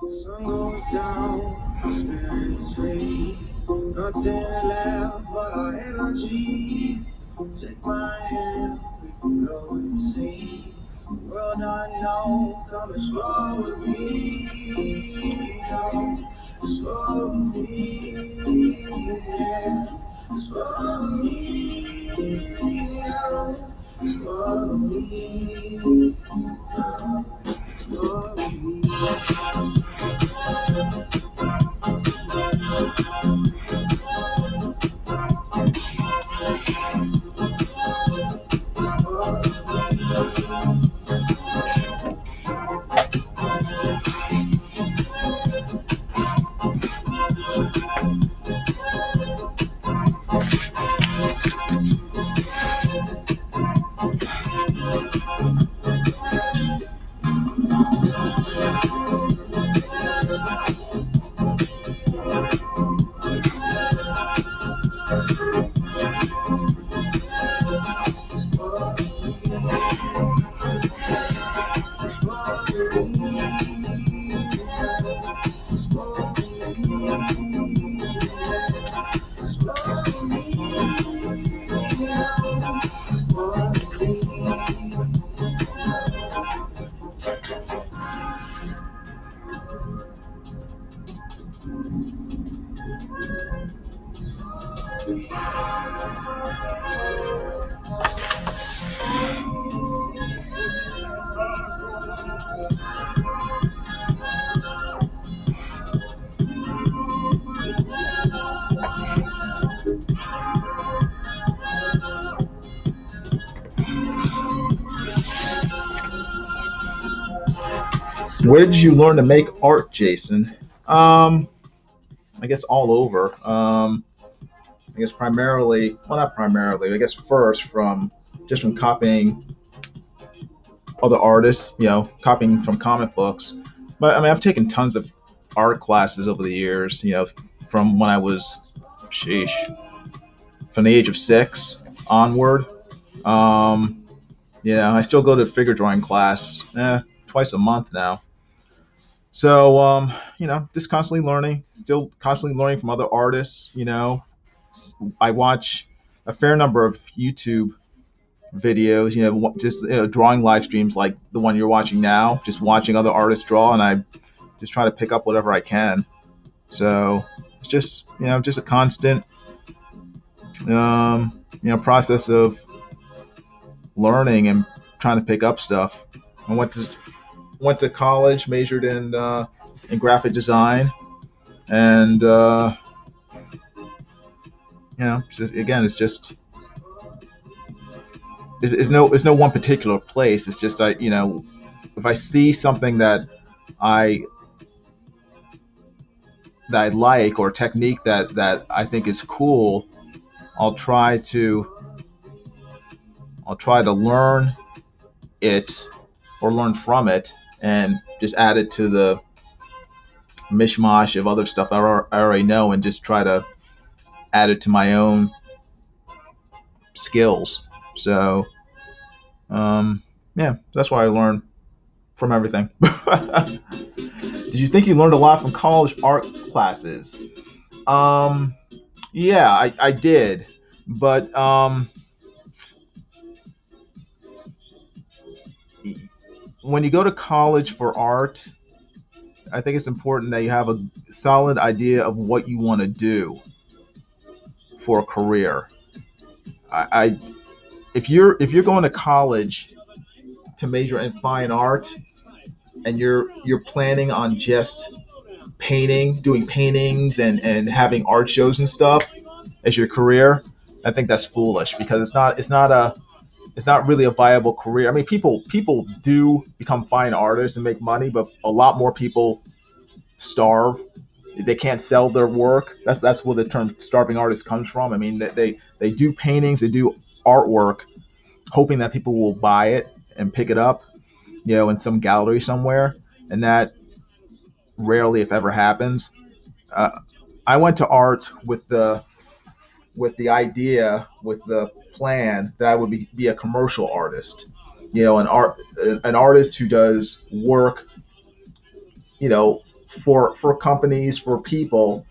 Sun goes down, my spirit's free. Nothing left but our energy. Take my hand, we can go and see. The world unknown, come explore with me. Come explore with me. Yeah. Explore with me. Yeah. Explore with me. Where did you learn to make art, Jason? I guess all over. I guess primarily, well, not primarily. I guess first from copying other artists, copying from comic books. But I mean, I've taken tons of art classes over the years. From when I was, sheesh, from the age of 6 onward. I still go to figure drawing class twice a month now. So, just constantly learning, still constantly learning from other artists. I watch a fair number of YouTube videos, just drawing live streams like the one you're watching now, just watching other artists draw, and I just try to pick up whatever I can. So it's just, just a constant, process of learning and trying to pick up stuff. I went to college, majored in graphic design, and it's no one particular place. It's just if I see something that I like, or a technique that I think is cool, I'll try to learn it or learn from it, and just add it to the mishmash of other stuff I already know, and just try to add it to my own skills. So, that's why I learn from everything. Did you think you learned a lot from college art classes? Yeah, I did, but when you go to college for art, I think it's important that you have a solid idea of what you want to do for a career. If you're going to college to major in fine art, and you're planning on just doing paintings and having art shows and stuff as your career, I think that's foolish, because it's not really a viable career. I mean, people do become fine artists and make money, but a lot more people starve. They can't sell their work. That's where the term starving artist comes from. I mean, they do paintings, they do artwork, hoping that people will buy it and pick it up, in some gallery somewhere, and that rarely, if ever, happens. I went to art with the idea, with the plan that I would be a commercial artist, an artist who does work, for companies, for people,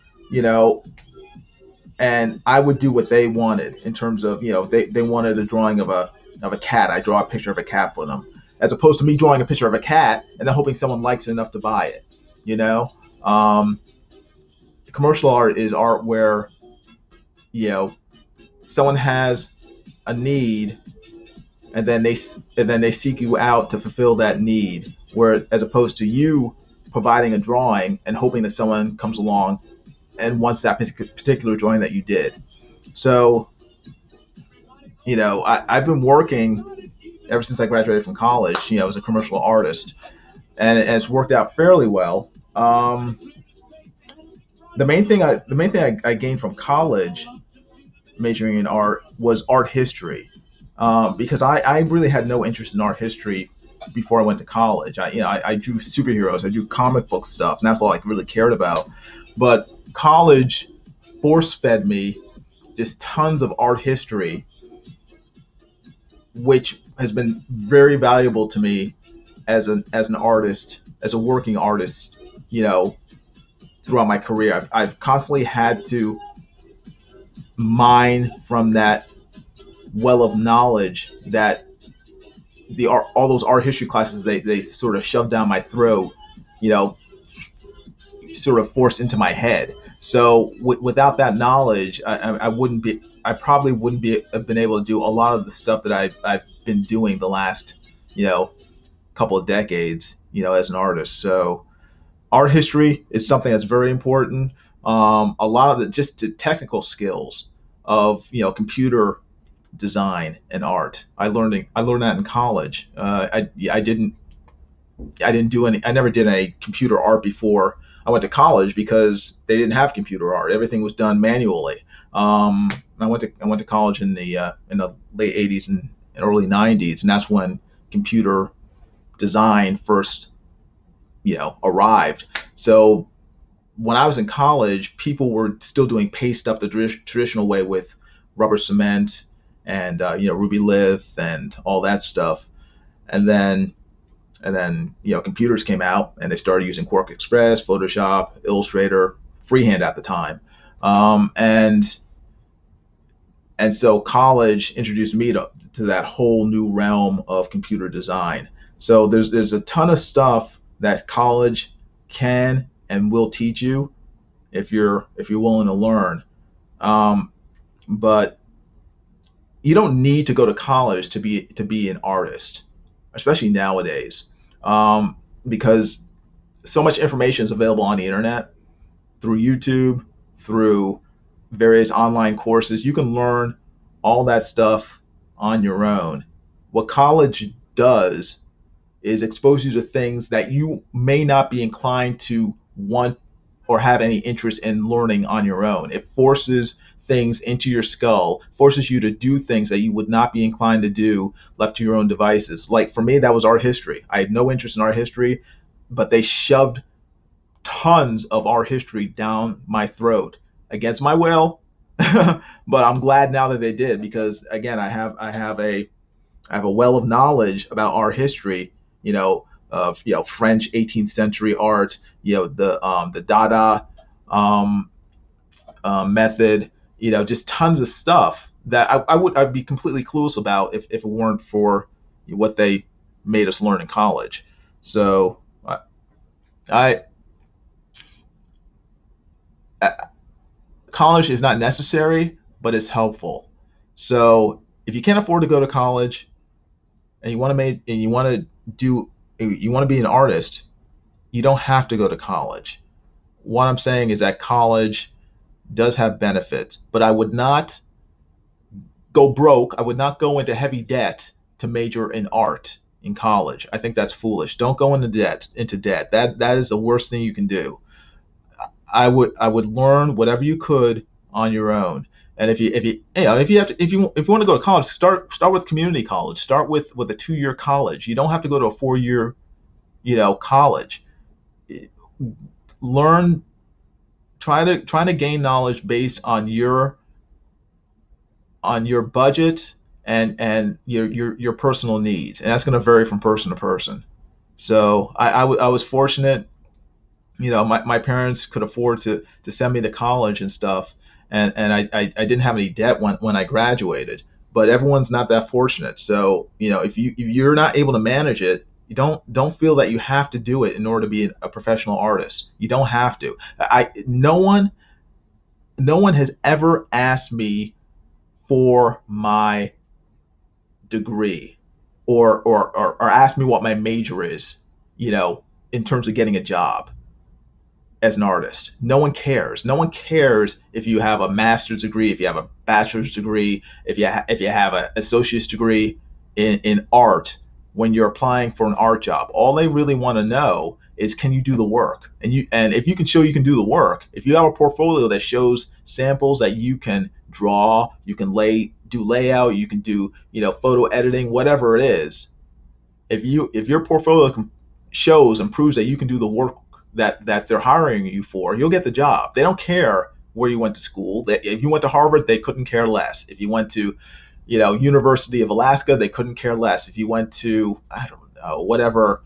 and I would do what they wanted in terms of, they wanted a drawing of a cat. I draw a picture of a cat for them, as opposed to me drawing a picture of a cat and then hoping someone likes it enough to buy it. Commercial art is art where, someone has a need, and then they seek you out to fulfill that need, where, as opposed to you providing a drawing and hoping that someone comes along and wants that particular drawing that you did. So, I've been working ever since I graduated from college, as a commercial artist, and it's worked out fairly well. The main thing I gained from college, majoring in art, was art history, because I really had no interest in art history before I went to college. I drew superheroes, I drew comic book stuff, and that's all I really cared about. But college force-fed me just tons of art history, which has been very valuable to me as an artist, as a working artist, throughout my career. I've constantly had to mine from that well of knowledge that all those art history classes they sort of shoved down my throat, sort of forced into my head. So without that knowledge, I probably wouldn't have been able to do a lot of the stuff that I've been doing the last, couple of decades, as an artist. So art history is something that's very important. A lot of the technical skills of computer design and art. I learned that in college. I never did any computer art before I went to college because they didn't have computer art. Everything was done manually. I went to college in the late '80s and early '90s, and that's when computer design first arrived. So when I was in college, people were still doing paste up the traditional way with rubber cement and Ruby Lith and all that stuff. And then computers came out and they started using Quark Express, Photoshop, Illustrator, freehand at the time. And so college introduced me to that whole new realm of computer design. So there's a ton of stuff that college can and will teach you if you're willing to learn. But you don't need to go to college to be an artist, especially nowadays, because so much information is available on the internet, through YouTube, through various online courses. You can learn all that stuff on your own. What college does is expose you to things that you may not be inclined to want or have any interest in learning on your own. It forces things into your skull, forces you to do things that you would not be inclined to do left to your own devices. Like for me, that was art history. I had no interest in art history, but they shoved tons of art history down my throat against my will. But I'm glad now that they did, because again, I have a well of knowledge about art history, of French 18th century art, the Dada method, just tons of stuff that I'd be completely clueless about if it weren't for what they made us learn in college. So college is not necessary, but it's helpful. So if you can't afford to go to college and you want to be an artist, you don't have to go to college. What I'm saying is that college does have benefits, but I would not go broke. I would not go into heavy debt to major in art in college. I think that's foolish. Don't go into debt. That is the worst thing you can do. I would learn whatever you could on your own. And if you want to go to college, start with community college. Start with a 2-year college. You don't have to go to a 4-year college. Learn, try to gain knowledge based on your budget and your personal needs, and that's going to vary from person to person. So I was fortunate. My parents could afford to send me to college and stuff, and I didn't have any debt when I graduated. But everyone's not that fortunate. So if you're not able to manage it, you don't feel that you have to do it in order to be a professional artist. You don't have to. No one has ever asked me for my degree or asked me what my major is, in terms of getting a job as an artist. No one cares. No one cares if you have a master's degree, if you have a bachelor's degree, if you have an associate's degree in art. When you're applying for an art job, all they really want to know is, can you do the work? And if you can show you can do the work, if you have a portfolio that shows samples that you can draw, you can do layout, you can do photo editing, whatever it is. If your portfolio shows and proves that you can do the work that they're hiring you for, you'll get the job. They don't care where you went to school. If you went to Harvard, they couldn't care less. If you went to University of Alaska, they couldn't care less. If you went to, I don't know, whatever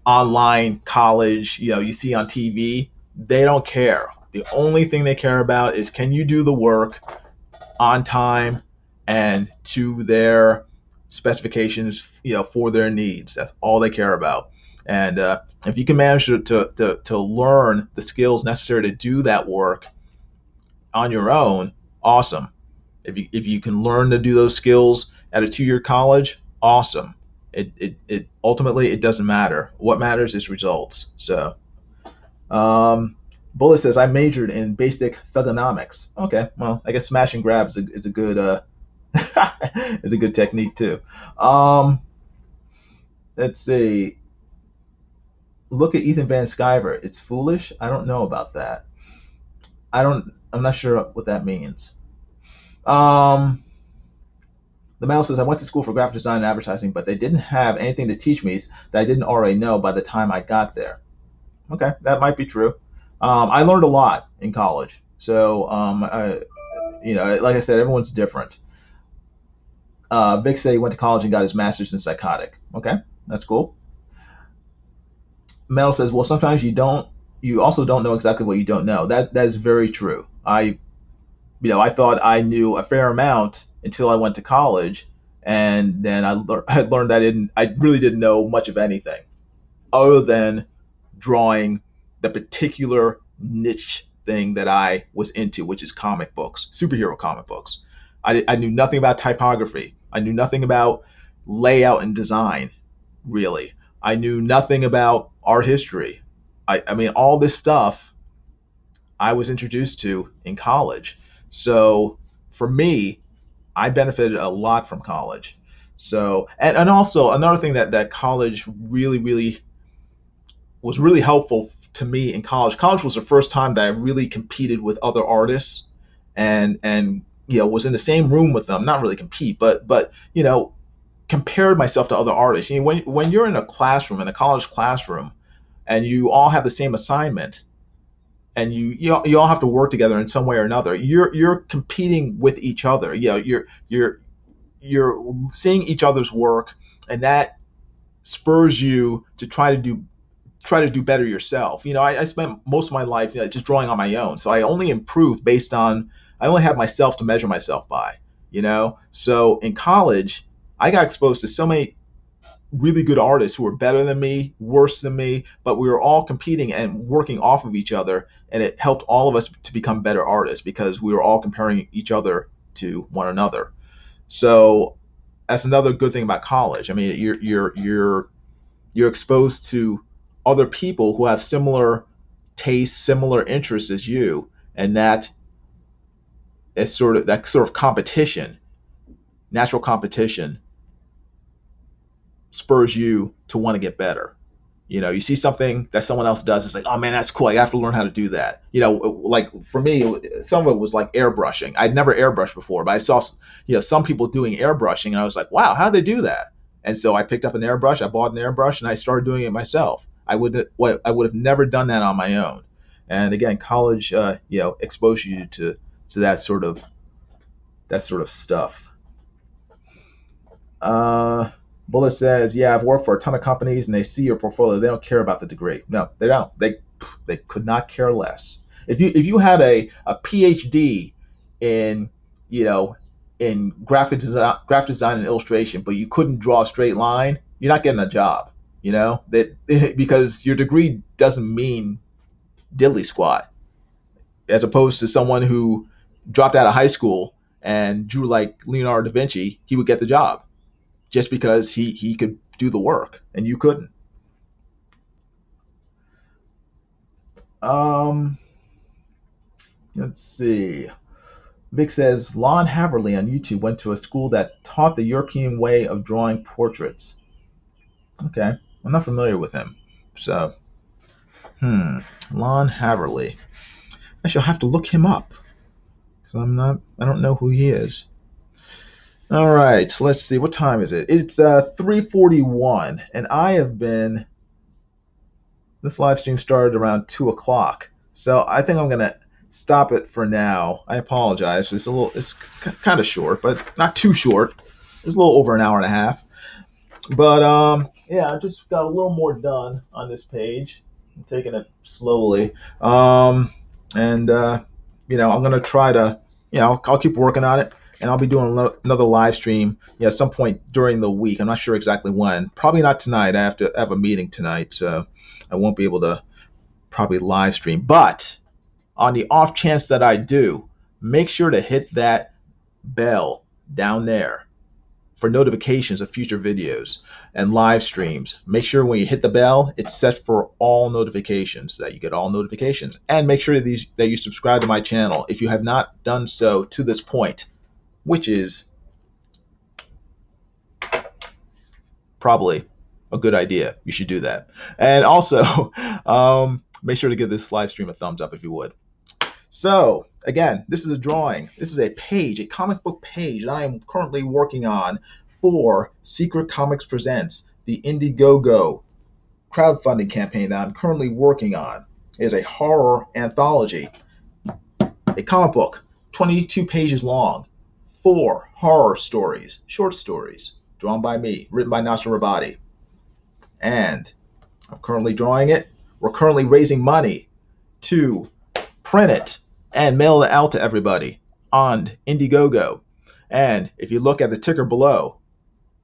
online college, you see on TV, they don't care. The only thing they care about is, can you do the work on time and to their specifications, for their needs. That's all they care about. And if you can manage to learn the skills necessary to do that work on your own, awesome. If you can learn to do those skills at a 2-year college, awesome. It ultimately it doesn't matter. What matters is results. So Bullet says I majored in basic thugonomics. Okay, well I guess smash and grab is a good is a good technique too. Let's see. Look at Ethan Van Sciver. It's foolish. I don't know about that. I'm not sure what that means. The mail says I went to school for graphic design and advertising, but they didn't have anything to teach me that I didn't already know by the time I got there. Okay, that might be true. I learned a lot in college, so like I said, everyone's different. Vic said he went to college and got his master's in psychotic. Okay, that's cool. Mel says, well, sometimes you also don't know exactly what you don't know. That is very true. I thought I knew a fair amount until I went to college, and then I learned that I really didn't know much of anything other than drawing the particular niche thing that I was into, which is comic books, superhero comic books. I knew nothing about typography. I knew nothing about layout and design, really. I knew nothing about art history. I mean, all this stuff I was introduced to in college. So for me, I benefited a lot from college. So, and also another thing that college really was really helpful to me in college. College was the first time that I really competed with other artists and was in the same room with them. Not really compete, but compared myself to other artists. When you're in a college classroom, and you all have the same assignment, and you all have to work together in some way or another, you're competing with each other. You're seeing each other's work, and that spurs you to try to do better yourself. I spent most of my life just drawing on my own, so I only improved I only had myself to measure myself by. So in college, I got exposed to so many really good artists who were better than me, worse than me, but we were all competing and working off of each other, and it helped all of us to become better artists because we were all comparing each other to one another. So that's another good thing about college. I mean, you're exposed to other people who have similar tastes, similar interests as you, and that sort of competition, natural competition, spurs you to want to get better. You see something that someone else does, it's like, oh man, that's cool. I have to learn how to do that. Like for me, some of it was like airbrushing. I'd never airbrushed before, but I saw, some people doing airbrushing, and I was like, wow, how do they do that? And so I picked up an airbrush, I bought an airbrush, and I started doing it myself. I would have never done that on my own. And again, college, exposed you to that sort of stuff. Bullet says, yeah, I've worked for a ton of companies, and they see your portfolio. They don't care about the degree. No, they don't. They could not care less. If you had a PhD in in graphic design and illustration, but you couldn't draw a straight line, you're not getting a job. Because your degree doesn't mean diddly squat, as opposed to someone who dropped out of high school and drew like Leonardo da Vinci. He would get the job just because he could do the work and you couldn't. Let's see. Vic says, Lon Haverly on YouTube went to a school that taught the European way of drawing portraits. Okay, I'm not familiar with him. So, Lon Haverly. I shall have to look him up, because I don't know who he is. All right, let's see. What time is it? It's 3:41, and this live stream started around 2 o'clock. So I think I'm going to stop it for now. I apologize. It's kind of short, but not too short. It's a little over an hour and a half. But I just got a little more done on this page. I'm taking it slowly. I'm going to try to, I'll keep working on it. And I'll be doing another live stream at some point during the week. I'm not sure exactly when. Probably not tonight. I have a meeting tonight, so I won't be able to probably live stream. But on the off chance that I do, make sure to hit that bell down there for notifications of future videos and live streams. Make sure when you hit the bell, it's set for all notifications, so that you get all notifications. And make sure that you subscribe to my channel if you have not done so to this point, which is probably a good idea. You should do that. And also, make sure to give this live stream a thumbs up if you would. So again, this is a drawing. This is a page, a comic book page that I am currently working on for Secret Comics Presents, the Indiegogo crowdfunding campaign that I'm currently working on. It is a horror anthology, a comic book, 22 pages long, 4 horror stories, short stories, drawn by me, written by Nasser Rabadi. And I'm currently drawing it. We're currently raising money to print it and mail it out to everybody on Indiegogo. And if you look at the ticker below,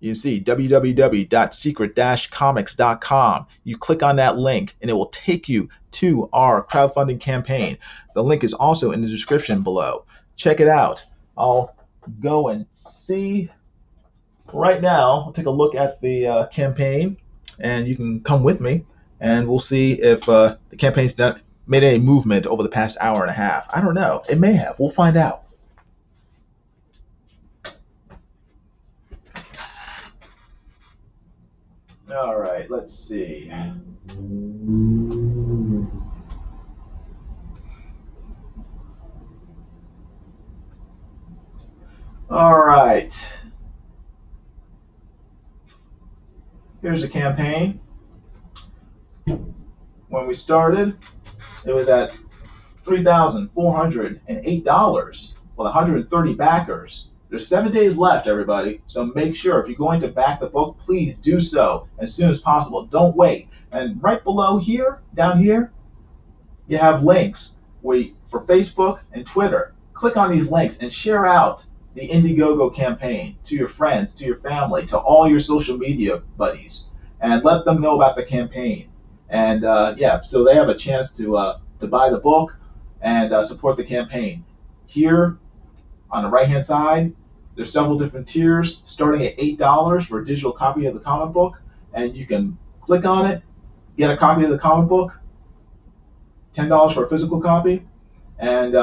you see www.secret-comics.com. You click on that link and it will take you to our crowdfunding campaign. The link is also in the description below. Check it out. I'll go and see right now. I'll take a look at the campaign, and you can come with me and we'll see if the campaign's made any movement over the past hour and a half. I don't know. It may have. We'll find out. All right, let's see. All right. Here's the campaign. When we started, it was at $3,408 with 130 backers. There's 7 days left, everybody, so make sure if you're going to back the book, please do so as soon as possible. Don't wait. And right below here, down here, you have links for Facebook and Twitter. Click on these links and share out the Indiegogo campaign to your friends, to your family, to all your social media buddies, and let them know about the campaign. And yeah, so they have a chance to buy the book and support the campaign. Here on the right hand side, there's several different tiers starting at $8 for a digital copy of the comic book, and you can click on it, get a copy of the comic book, $10 for a physical copy, and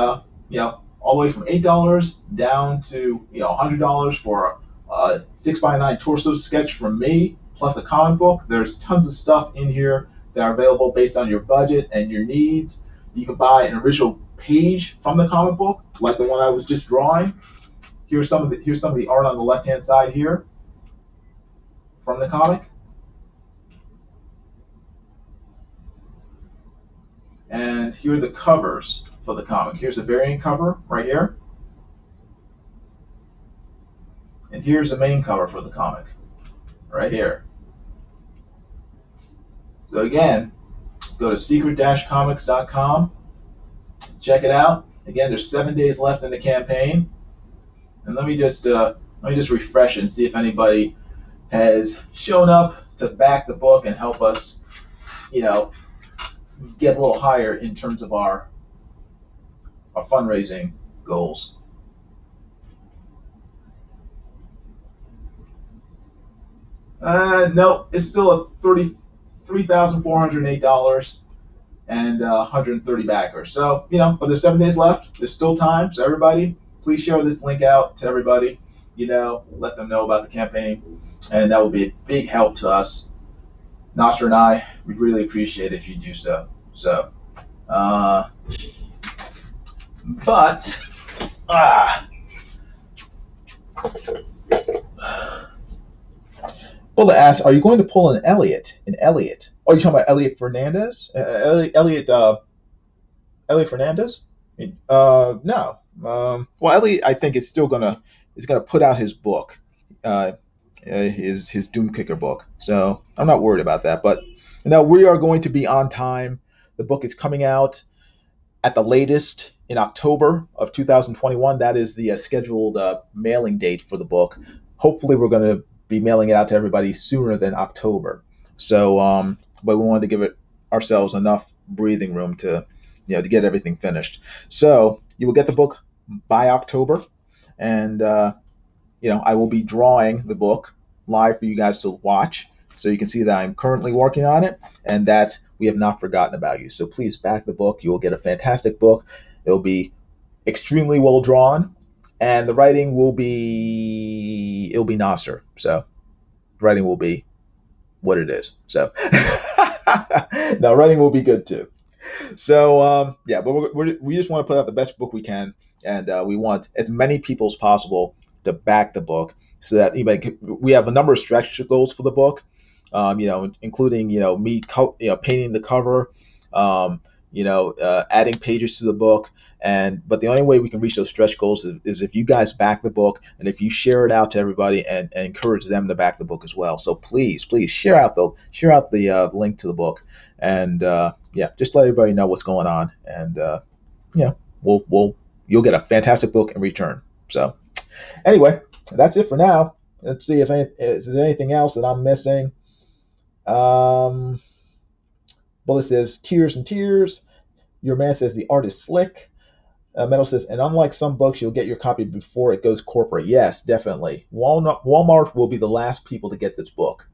you know, all the way from $8 down to $100 for a 6x9 torso sketch from me plus a comic book. There's tons of stuff in here that are available based on your budget and your needs. You can buy an original page from the comic book, like the one I was just drawing. Here's some of the art on the left-hand side here from the comic. And here are the covers for the comic. Here's a variant cover right here. And here's the main cover for the comic right here. So again, go to secret-comics.com. Check it out. Again, there's 7 days left in the campaign. And let me just refresh it and see if anybody has shown up to back the book and help us, get a little higher in terms of our fundraising goals. No, it's still at $3,408 and 130 backers. So, but there's 7 days left. There's still time. So everybody, please share this link out to everybody. Let them know about the campaign, and that will be a big help to us. Nasser and I would really appreciate it if you do so. Well, to ask, are you going to pull an Elliot? Oh, you're talking about Elliot Fernandez? Elliot Fernandez? No. Well, Elliot, I think is gonna put out his book, his Doom Kicker book. So I'm not worried about that. But we are going to be on time. The book is coming out at the latest in October of 2021. That is the scheduled mailing date for the book. Hopefully, we're going to be mailing it out to everybody sooner than October. So, but we wanted to give ourselves enough breathing room to get everything finished. So you will get the book by October, and I will be drawing the book live for you guys to watch, so you can see that I'm currently working on it and that we have not forgotten about you. So please back the book. You will get a fantastic book. It will be extremely well drawn, and the writing will be Nasser. So the writing will be what it is. So now writing will be good too. So yeah, but we just want to put out the best book we can, and we want as many people as possible to back the book, so that we have a number of stretch goals for the book, including me painting the cover, adding pages to the book, but the only way we can reach those stretch goals is if you guys back the book and if you share it out to everybody and encourage them to back the book as well. So please share out the link to the book, and yeah, just let everybody know what's going on, and you'll get a fantastic book in return. So anyway, that's it for now. Let's see if is there anything else that I'm missing. Bullet says tears and tears. Your man says the art is slick. Metal says, and unlike some books, you'll get your copy before it goes corporate. Yes, definitely. Walmart will be the last people to get this book.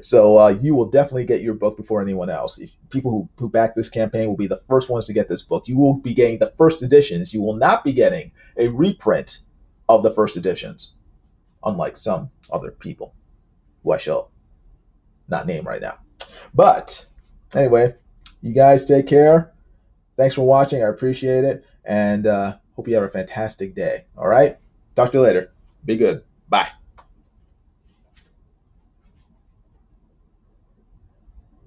So you will definitely get your book before anyone else. People who back this campaign will be the first ones to get this book. You will be getting the first editions. You will not be getting a reprint of the first editions, unlike some other people who I shall not name right now. But anyway, you guys take care. Thanks for watching. I appreciate it, and hope you have a fantastic day. All right? Talk to you later. Be good. Bye.